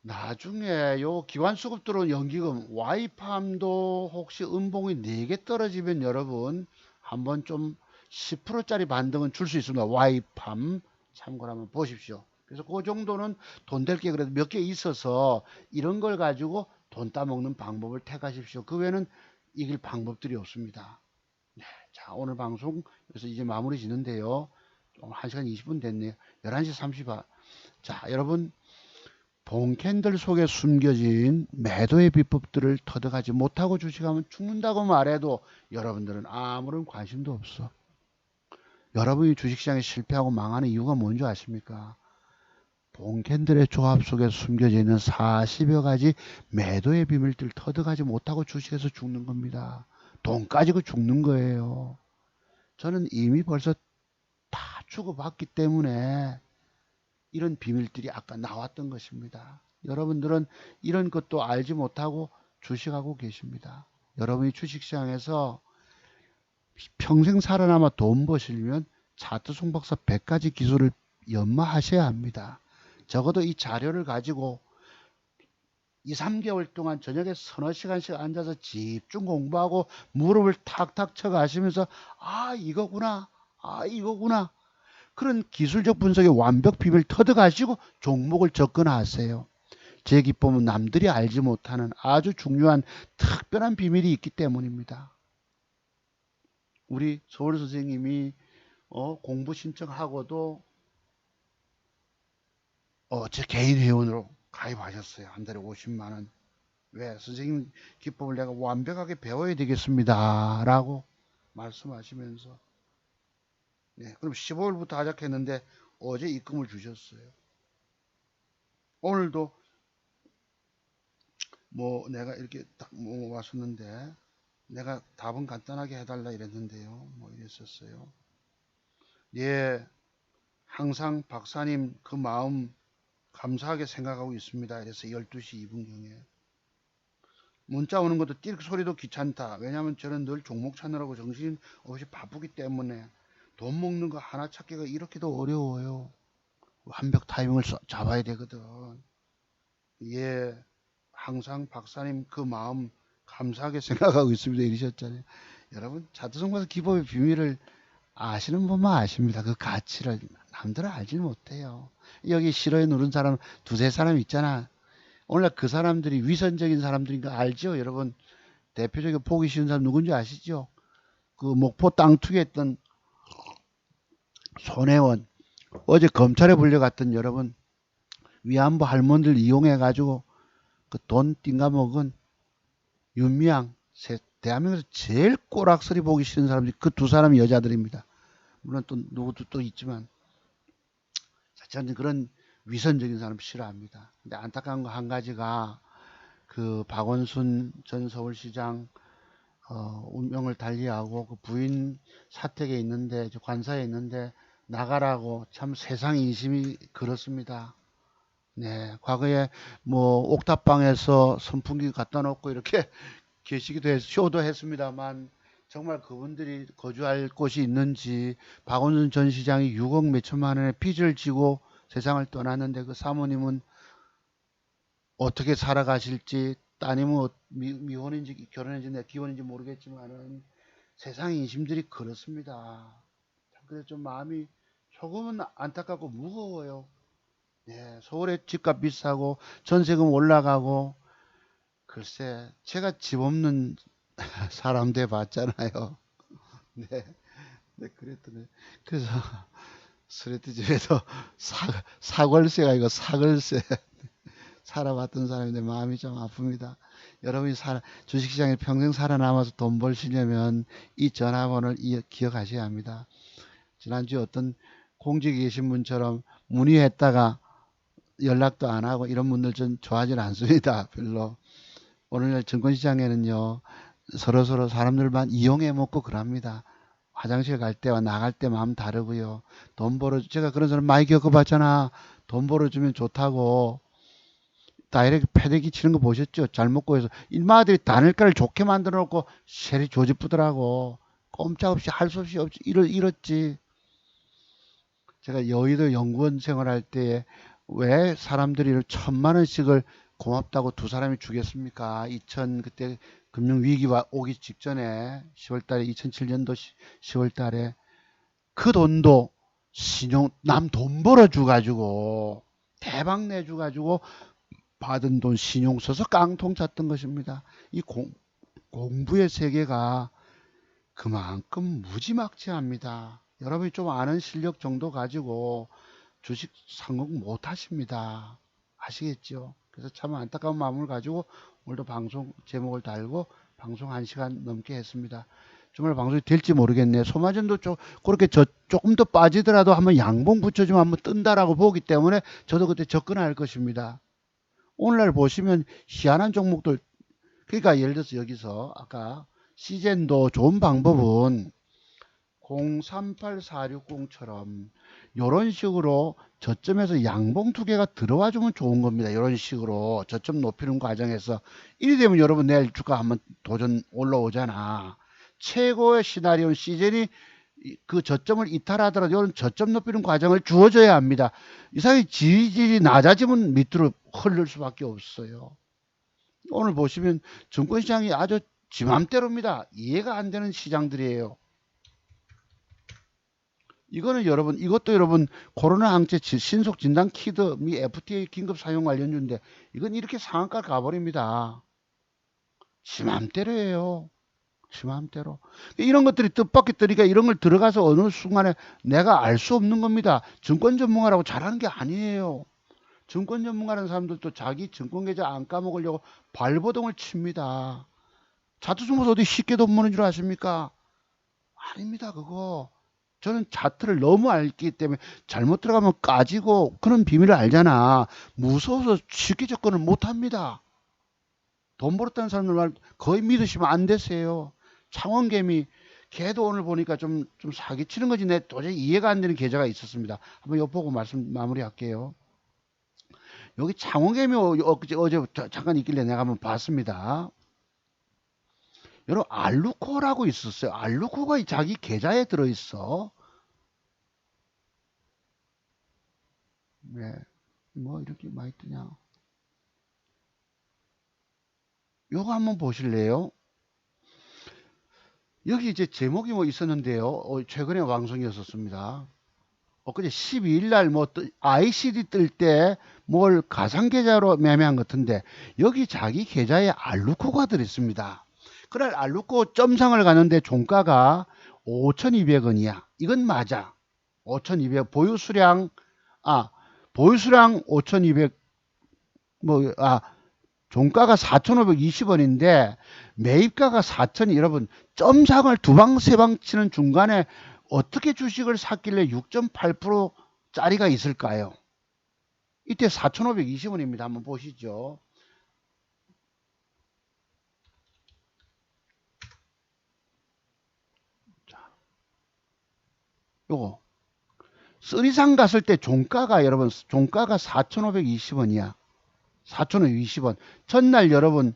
나중에 요 기관 수급 들어온 연기금 와이팜도 혹시 음봉이 4개 떨어지면 여러분 한번 좀 10%짜리 반등은 줄 수 있습니다. 와이팜 참고로 한번 보십시오. 그래서 그 정도는 돈 될 게 그래도 몇 개 있어서 이런 걸 가지고 돈 따먹는 방법을 택하십시오. 그 외에는 이길 방법들이 없습니다. 네, 자 오늘 방송 그래서 이제 마무리 짓는데요. 1시간 20분 됐네요. 11시 30분. 자 여러분 봉캔들 속에 숨겨진 매도의 비법들을 터득하지 못하고 주식하면 죽는다고 말해도 여러분들은 아무런 관심도 없어. 여러분이 주식시장에 실패하고 망하는 이유가 뭔지 아십니까? 본캔들의 조합 속에 숨겨져 있는 40여 가지 매도의 비밀들 터득하지 못하고 주식에서 죽는 겁니다. 돈 가지고 죽는 거예요. 저는 이미 벌써 다 주고받기 때문에 이런 비밀들이 아까 나왔던 것입니다. 여러분들은 이런 것도 알지 못하고 주식하고 계십니다. 여러분이 주식시장에서 평생 살아남아 돈 버시려면 차트송 박사 100가지 기술을 연마하셔야 합니다. 적어도 이 자료를 가지고 2, 3개월 동안 저녁에 서너 시간씩 앉아서 집중 공부하고 무릎을 탁탁 쳐 가시면서 아 이거구나 아 이거구나 그런 기술적 분석의 완벽 비밀 터득하시고 종목을 접근하세요. 제 기법은 남들이 알지 못하는 아주 중요한 특별한 비밀이 있기 때문입니다. 우리 서울 선생님이 공부 신청하고도 제 개인 회원으로 가입하셨어요. 한 달에 50만 원. 왜? 선생님 기법을 내가 완벽하게 배워야 되겠습니다. 라고 말씀하시면서 네, 그럼 15일부터 하작했는데 어제 입금을 주셨어요. 오늘도 뭐 내가 이렇게 딱 왔었는데 내가 답은 간단하게 해달라 이랬는데요. 뭐 이랬었어요. 예, 항상 박사님 그 마음 감사하게 생각하고 있습니다. 이래서 12시 2분경에 문자 오는 것도 띠 소리도 귀찮다. 왜냐하면 저는 늘 종목 찾느라고 정신 없이 바쁘기 때문에 돈 먹는 거 하나 찾기가 이렇게도 어려워요. 완벽 타이밍을 잡아야 되거든. 예, 항상 박사님 그 마음 감사하게 생각하고 있습니다. 이러셨잖아요. 여러분 차트송에서 기법의 비밀을 아시는 분만 아십니다. 그 가치를 남들은 알질 못해요. 여기 싫어요 누른 사람 두세 사람 있잖아. 오늘날 그 사람들이 위선적인 사람들인 거 알죠? 여러분 대표적인 보기 쉬운 사람 누군지 아시죠? 그 목포 땅 투기했던 손혜원 어제 검찰에 불려갔던 여러분 위안부 할머니들 이용해 가지고 그 돈 띵가 먹은 윤미향 대한민국에서 제일 꼬락서리 보기 싫은 사람들이 그 두 사람이 여자들입니다. 물론 또 누구도 또 있지만 저는 그런 위선적인 사람 싫어합니다. 근데 안타까운 거 한 가지가 그 박원순 전 서울시장 운명을 달리하고 그 부인 사택에 있는데 관사에 있는데 나가라고 참 세상 인심이 그렇습니다. 네, 과거에 뭐 옥탑방에서 선풍기 갖다 놓고 이렇게 계시기도 했, 쇼도 했습니다만 정말 그분들이 거주할 곳이 있는지 박원순 전 시장이 6억 몇천만 원의 빚을 지고 세상을 떠났는데 그 사모님은 어떻게 살아가실지 따님은 미혼인지 결혼인지 기혼인지 모르겠지만은 세상 인심들이 그렇습니다. 그래서 좀 마음이 조금은 안타깝고 무거워요. 네, 서울에 집값 비싸고 전세금 올라가고 글쎄 제가 집 없는 사람 돼 봤잖아요. 네, 네 그랬더니 그래서 스레트 집에서 사골세가 이거 사글세 살아봤던 사람인데 마음이 좀 아픕니다. 여러분이 주식시장에 평생 살아남아서 돈 벌시려면 이 전화번호를 기억하셔야 합니다. 지난주에 어떤 공직에 계신 분처럼 문의했다가 연락도 안 하고 이런 분들 좀 좋아하지는 않습니다. 별로. 오늘날 증권시장에는요, 서로서로 사람들만 이용해 먹고 그럽니다. 화장실 갈 때와 나갈 때 마음 다르고요. 제가 그런 사람 많이 겪어봤잖아. 돈 벌어주면 좋다고. 다이렉트 패대기 치는 거 보셨죠? 잘 먹고 해서. 인마들이 단일가를 좋게 만들어 놓고 쉐리 조지푸더라고. 꼼짝없이 할 수 없이 이렇지. 제가 여의도 연구원 생활할 때에 왜 사람들이 1,000만 원씩을 고맙다고 두 사람이 주겠습니까? 그때 금융위기가 오기 직전에 10월달에 2007년도 10월달에 그 돈도 남 돈 벌어줘 가지고 대박 내줘 가지고 받은 돈 신용 써서 깡통 찼던 것입니다. 이 공부의 세계가 그만큼 무지막지합니다. 여러분이 좀 아는 실력 정도 가지고 주식 성공 못 하십니다. 아시겠죠? 그래서 참 안타까운 마음을 가지고 오늘도 방송 제목을 달고 방송 1시간 넘게 했습니다. 주말 방송이 될지 모르겠네. 소마전도 그렇게 조금 더 빠지더라도 한번 양봉 붙여주면 한번 뜬다라고 보기 때문에 저도 그때 접근할 것입니다. 오늘날 보시면 희한한 종목들, 그러니까 예를 들어서 여기서 아까 시젠도 좋은 방법은 038460처럼 이런 식으로 저점에서 양봉 두 개가 들어와 주면 좋은 겁니다. 이런 식으로 저점 높이는 과정에서 이리 되면 여러분 내일 주가 한번 도전 올라오잖아. 최고의 시나리오는 시즌이 그 저점을 이탈하더라도 이런 저점 높이는 과정을 주어줘야 합니다. 이상하게 지지율이 낮아지면 밑으로 흐를 수밖에 없어요. 오늘 보시면 증권시장이 아주 지맘대로입니다. 이해가 안 되는 시장들이에요. 이거는 여러분, 이것도 여러분 코로나 항체 신속 진단 키트 미 FTA 긴급 사용 관련주인데 이건 이렇게 상한가 가버립니다. 지맘대로예요. 지맘대로. 이런 것들이 뜻밖의 뜨니까 이런 걸 들어가서 어느 순간에 내가 알 수 없는 겁니다. 증권 전문가라고 잘하는 게 아니에요. 증권 전문가라는 사람들도 자기 증권 계좌 안 까먹으려고 발버둥을 칩니다. 차트 주면서 어디 쉽게 돈 버는 줄 아십니까? 아닙니다, 그거. 저는 차트를 너무 알기 때문에 잘못 들어가면 까지고 그런 비밀을 알잖아. 무서워서 쉽게 접근을 못 합니다. 돈 벌었다는 사람들 말 거의 믿으시면 안 되세요. 창원개미, 걔도 오늘 보니까 좀 사기치는 거지. 내 도저히 이해가 안 되는 계좌가 있었습니다. 한번 이거 보고 말씀 마무리할게요. 여기 창원개미 어제 잠깐 있길래 내가 한번 봤습니다. 여러분 알루코라고 있었어요. 알루코가 자기 계좌에 들어있어. 네. 뭐 이렇게 많이 뜨냐. 요거 한번 보실래요? 여기 이제 제목이 뭐 있었는데요. 최근에 방송이었었습니다. 엊그제 12일 날 뭐 ICD 뜰 때 뭘 가상 계좌로 매매한 것 같은데 여기 자기 계좌에 알루코가 들어있습니다. 그날 알루코 점상을 가는데 종가가 5,200원이야. 이건 맞아. 5,200 보유수량 보유수량 5,200 종가가 4,520원인데 매입가가 4,000이 여러분 점상을 두 방 세 방 치는 중간에 어떻게 주식을 샀길래 6.8%짜리가 있을까요? 이때 4,520원입니다. 한번 보시죠. 자, 요거 쓰리상 갔을 때 종가가 여러분 종가가 4,520원이야. 4,520원. 전날 여러분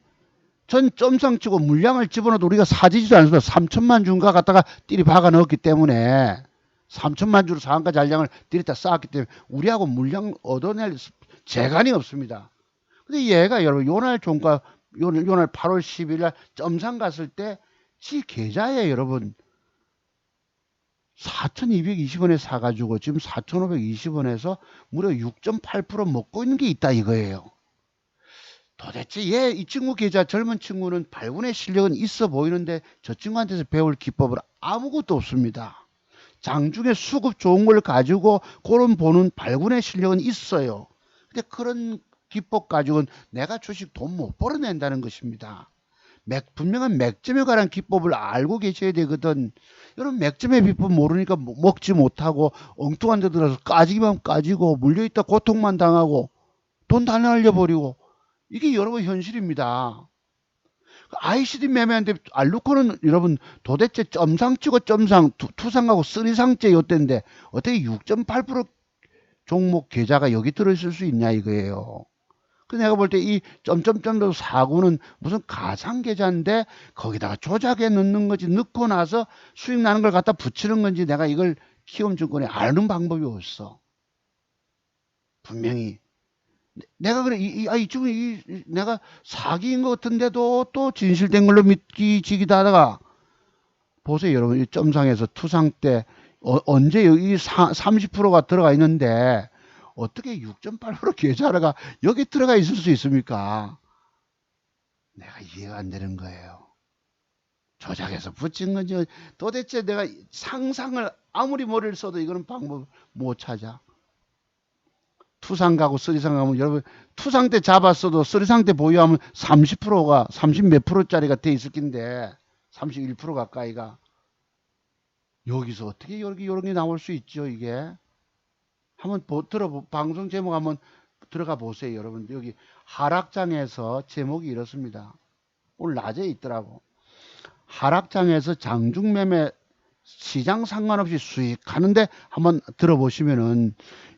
전 점상 치고 물량을 집어넣어도 우리가 사지지도 않습니다. 3천만 주인가 갖다가 띠리 박아 넣었기 때문에 3천만 주로 상한가 잔량을 들이다 쌓았기 때문에 우리하고 물량 얻어낼 재간이 없습니다. 근데 얘가 여러분 요날 종가 요날 8월 10일 날 점상 갔을 때 지 계좌에 여러분 4,220원에 사가지고 지금 4,520원에서 무려 6.8% 먹고 있는 게 있다 이거예요. 도대체 이 친구 계좌 젊은 친구는 발군의 실력은 있어 보이는데 저 친구한테서 배울 기법은 아무것도 없습니다. 장중에 수급 좋은 걸 가지고 그런 보는 발군의 실력은 있어요. 근데 그런 기법 가지고는 내가 주식 돈 못 벌어낸다는 것입니다. 분명한 맥점에 관한 기법을 알고 계셔야 되거든. 여러분 맥점의 비법 모르니까 먹지 못하고 엉뚱한 데 들어서 까지기만 까지고 물려있다 고통만 당하고 돈 다 날려버리고 이게 여러분 현실입니다. ICD 매매한데 알루코는 여러분 도대체 점상 치고 점상 투상하고 쓰리상째 요때인데 어떻게 6.8% 종목 계좌가 여기 들어있을 수 있냐 이거예요. 그 내가 볼 때 이 점점점도 사고는 무슨 가상 계좌인데 거기다가 조작해 넣는 거지 넣고 나서 수익 나는 걸 갖다 붙이는 건지 내가 이걸 키움증권에 아는 방법이 없어. 분명히 내가 그래 이 친구 내가 사기인 것 같은데도 또 진실된 걸로 믿기지기도 하다가 보세요 여러분 이 점상에서 투상 때 언제 이 30%가 들어가 있는데 어떻게 6.8% 계좌가 여기 들어가 있을 수 있습니까? 내가 이해가 안 되는 거예요. 조작해서 붙인 건지 도대체 내가 상상을 아무리 머리를 써도 이거는 방법 못 찾아. 투상 가고 쓰리상 가면 여러분 투상 때 잡았어도 쓰리상 때 보유하면 30%가 30 몇 프로짜리가 돼 있을 텐데 31% 가까이가 여기서 어떻게 이런 게 나올 수 있죠, 이게? 한번 방송 제목 한번 들어가 보세요, 여러분. 여기 하락장에서 제목이 이렇습니다. 오늘 낮에 있더라고. 하락장에서 장중매매 시장 상관없이 수익하는데 한번 들어보시면은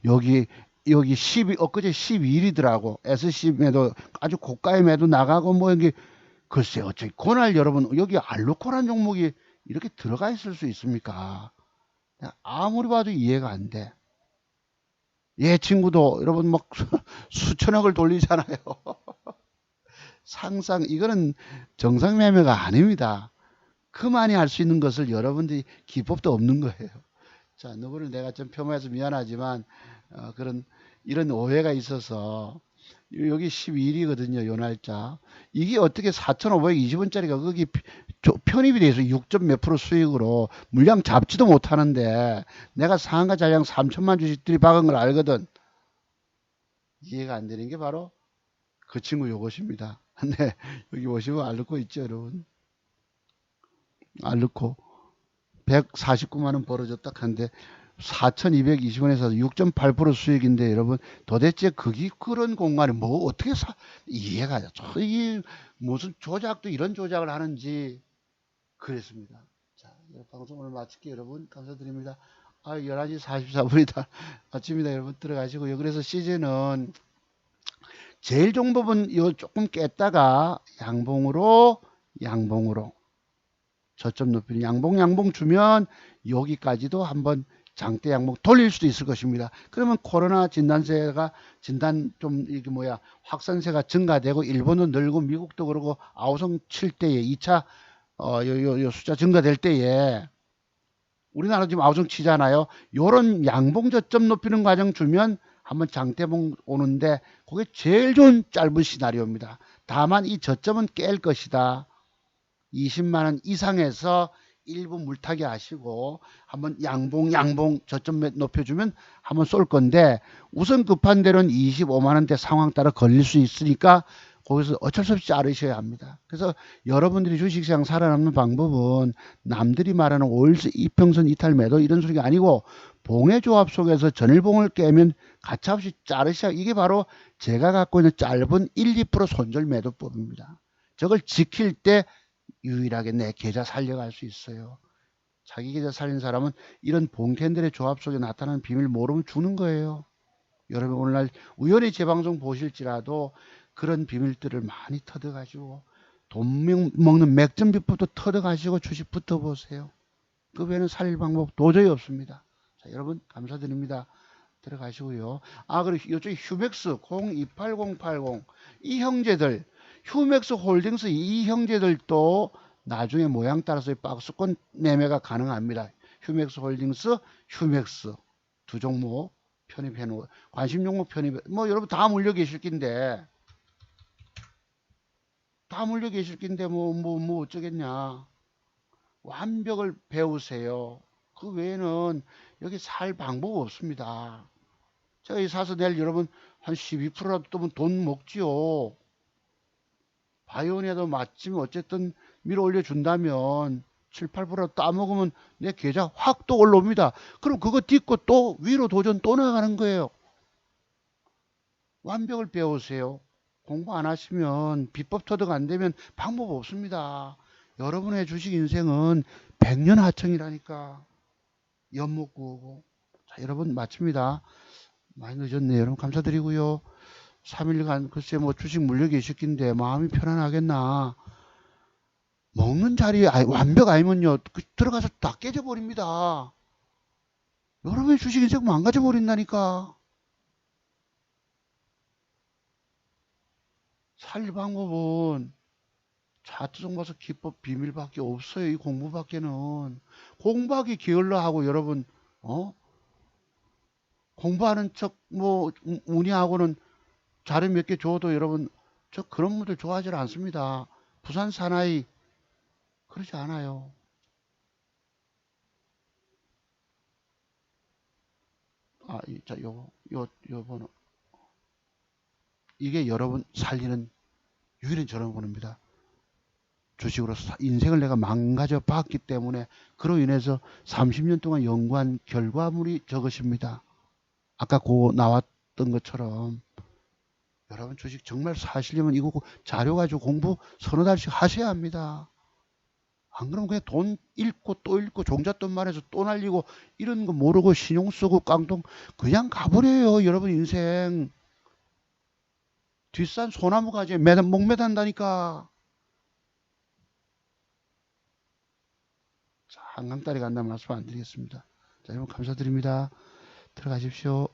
여기 여기 12 엊그제 12일이더라고. SC 매도 아주 고가의 매도 나가고 뭐 여기 글쎄 어째 그날 여러분 여기 알루코란 종목이 이렇게 들어가 있을 수 있습니까? 아무리 봐도 이해가 안 돼. 얘 친구도 여러분 막 수천억을 돌리잖아요. 상상 이거는 정상 매매가 아닙니다. 그만이 할 수 있는 것을 여러분들이 기법도 없는 거예요. 자, 누구를 내가 좀 폄하해서 미안하지만 그런 이런 오해가 있어서 여기 12일이거든요. 요 날짜. 이게 어떻게 4,520원짜리가 거기 편입이 돼서 6점 몇 프로 수익으로 물량 잡지도 못하는데 내가 상한가 잔량 3천만 주식들이 박은 걸 알거든. 이해가 안 되는 게 바로 그 친구 요것입니다. 네, 여기 보시면 알르코 있죠, 여러분. 알르코 149만 원 벌어졌다 한데 4,220원에서 6.8% 수익인데 여러분 도대체 그게 그런 공간에 뭐 어떻게 이해가 저 이게 무슨 조작도 이런 조작을 하는지 그랬습니다. 자, 방송 오늘 마칠게요, 여러분. 감사드립니다. 11시 44분이다. 아침이다, 여러분. 들어가시고요. 그래서 시즌은 제일 좋은 법은 요 조금 깼다가 양봉으로 저점 높이는 양봉 주면 여기까지도 한번 장대 양봉 돌릴 수도 있을 것입니다. 그러면 코로나 진단 좀 이게 뭐야 확산세가 증가되고 일본도 늘고 미국도 그러고 아우성 칠 때에 2차 요 숫자 증가될 때에 우리나라 지금 아우성 치잖아요. 요런 양봉 저점 높이는 과정 주면 한번 장대봉 오는데 그게 제일 좋은 짧은 시나리오입니다. 다만 이 저점은 깰 것이다. 20만 원 이상에서 일부 물타기 하시고 한번 양봉 저점 높여주면 한번 쏠 건데 우선 급한 대로는 25만 원대 상황 따라 걸릴 수 있으니까 거기서 어쩔 수 없이 자르셔야 합니다. 그래서 여러분들이 주식시장 살아남는 방법은 남들이 말하는 5일선 이평선 이탈 매도 이런 소리가 아니고 봉의 조합 속에서 전일봉을 깨면 가차없이 자르셔야 이게 바로 제가 갖고 있는 짧은 1, 2% 손절 매도법입니다. 저걸 지킬 때 유일하게 내 계좌 살려갈 수 있어요. 자기 계좌 살린 사람은 이런 봉캔들의 조합 속에 나타나는 비밀 모르면 죽는 거예요. 여러분 오늘날 우연히 제 방송 보실지라도 그런 비밀들을 많이 터득하시고 돈 먹는 맥점 비법도 터득하시고 주식 붙어보세요. 그 외에는 살릴 방법 도저히 없습니다. 자, 여러분 감사드립니다. 들어가시고요. 그리고 이쪽에 휴맥스 028080 이 형제들 휴맥스 홀딩스 이 형제들도 나중에 모양 따라서 박스권 매매가 가능합니다. 휴맥스 홀딩스, 휴맥스 두 종목 편입해 놓고 관심 종목 편입 뭐 여러분 다 물려 계실 낀데 뭐 어쩌겠냐. 완벽을 배우세요. 그 외에는 여기 살 방법 없습니다. 제가 이 사서 내일 여러분 한 12%라도 뜨면 돈 먹지요. 바이오니아도 맞지만 어쨌든 밀어 올려준다면 7, 8% 따먹으면 내 계좌 확 또 올라옵니다. 그럼 그거 딛고 또 위로 도전 또 나가는 거예요. 완벽을 배우세요. 공부 안 하시면 비법 터득 안 되면 방법 없습니다. 여러분의 주식 인생은 100년 하청이라니까. 연못 구우고. 자, 여러분 마칩니다. 많이 늦었네요. 여러분 감사드리고요. 3일간 글쎄 뭐 주식 물려 계셨긴데 마음이 편안하겠나. 먹는 자리에 완벽 아니면요 들어가서 다 깨져버립니다. 여러분의 주식 인생 망가져버린다니까. 살 방법은 차트종 봐서 기법 비밀밖에 없어요. 이 공부밖에는. 공부하기 게을러하고 여러분 공부하는 척 뭐 운이하고는 자료 몇 개 줘도 여러분 저 그런 분들 좋아하지 않습니다. 부산 사나이 그러지 않아요. 자, 요 번호. 이게 여러분 살리는 유일한 전화번호입니다. 주식으로 인생을 내가 망가져 봤기 때문에 그로 인해서 30년 동안 연구한 결과물이 저것입니다. 아까 나왔던 것처럼 여러분 주식 정말 사시려면 이거 자료 가지고 공부 서너 달씩 하셔야 합니다. 안 그러면 그냥 돈 잃고 또 잃고 종잣돈만 해서 또 날리고 이런 거 모르고 신용 쓰고 깡통 그냥 가버려요. 여러분 인생. 뒷산 소나무 가지에 목 매단다니까. 자, 한강다리 간다는 말씀 안 드리겠습니다. 자, 여러분 감사드립니다. 들어가십시오.